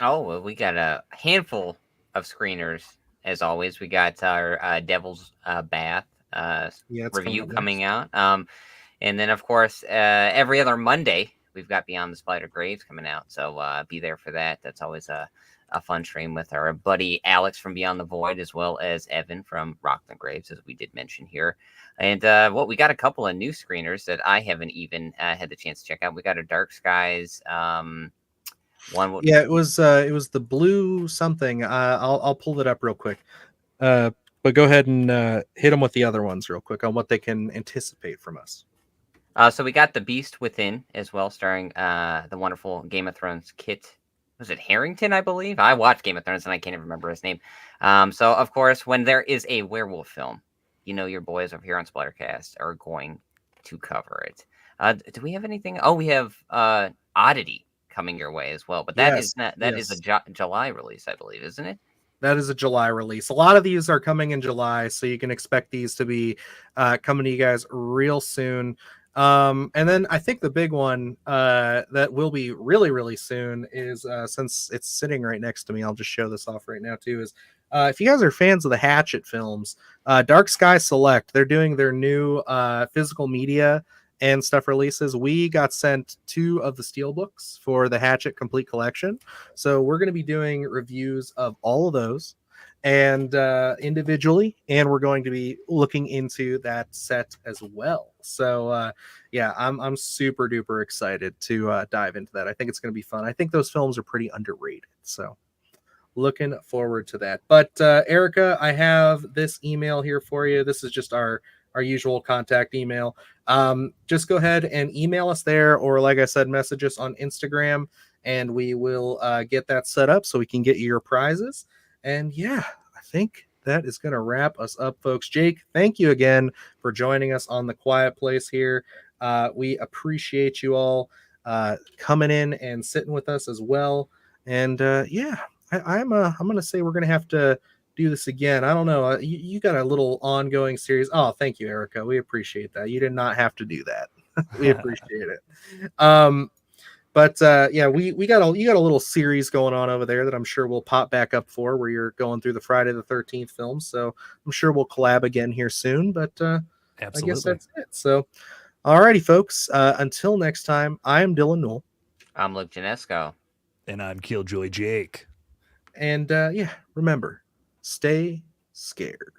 Oh, well, we got a handful of screeners as always. We got our Devil's Bath review coming out. And then of course every other Monday we've got Beyond the Spider Graves coming out. So be there for that. That's always a fun stream with our buddy Alex from Beyond the Void, as well as Evan from Rock the Graves, as we did mention here. And we got a couple of new screeners that I haven't even had the chance to check out. We got a Dark Skies one. Yeah, it was the blue something. I'll pull it up real quick. But go ahead and hit them with the other ones real quick on what they can anticipate from us. So we got The Beast Within as well, starring the wonderful Game of Thrones Kit. Was it Harrington, I believe? I watched Game of Thrones and I can't even remember his name. So, of course, when there is a werewolf film, you know your boys over here on Splattercast are going to cover it. Do we have anything? Oh, we have Oddity coming your way as well. But that is a July release, I believe, isn't it? That is a July release. A lot of these are coming in July, so you can expect these to be coming to you guys real soon. And then I think the big one that will be really, really soon is since it's sitting right next to me, I'll just show this off right now too, is if you guys are fans of the Hatchet films, Dark Sky Select, they're doing their new physical media and stuff releases. We got sent 2 of the steelbooks for the Hatchet Complete Collection. So we're going to be doing reviews of all of those and individually, and we're going to be looking into that set as well. So yeah, I'm super duper excited to dive into that. I think it's going to be fun. I think those films are pretty underrated, so looking forward to that. But Erica, I have this email here for you. This is just our usual contact email. Just go ahead and email us there, or like I said, message us on Instagram, and we will get that set up so we can get you your prizes. And yeah, I think that is going to wrap us up, folks. Jake, thank you again for joining us on The Quiet Place here. We appreciate you all coming in and sitting with us as well. And yeah, I'm going to say we're going to have to do this again. I don't know. You got a little ongoing series. Oh, thank you, Erica. We appreciate that. You did not have to do that. We appreciate it. But yeah, you got a little series going on over there that I'm sure we'll pop back up for, where you're going through the Friday the 13th films. So I'm sure we'll collab again here soon. But I guess that's it. So, alrighty, folks. Until next time, I'm Dylan Newell. I'm Luke Janesco. And I'm Killjoy Jake. And yeah, remember, stay scared.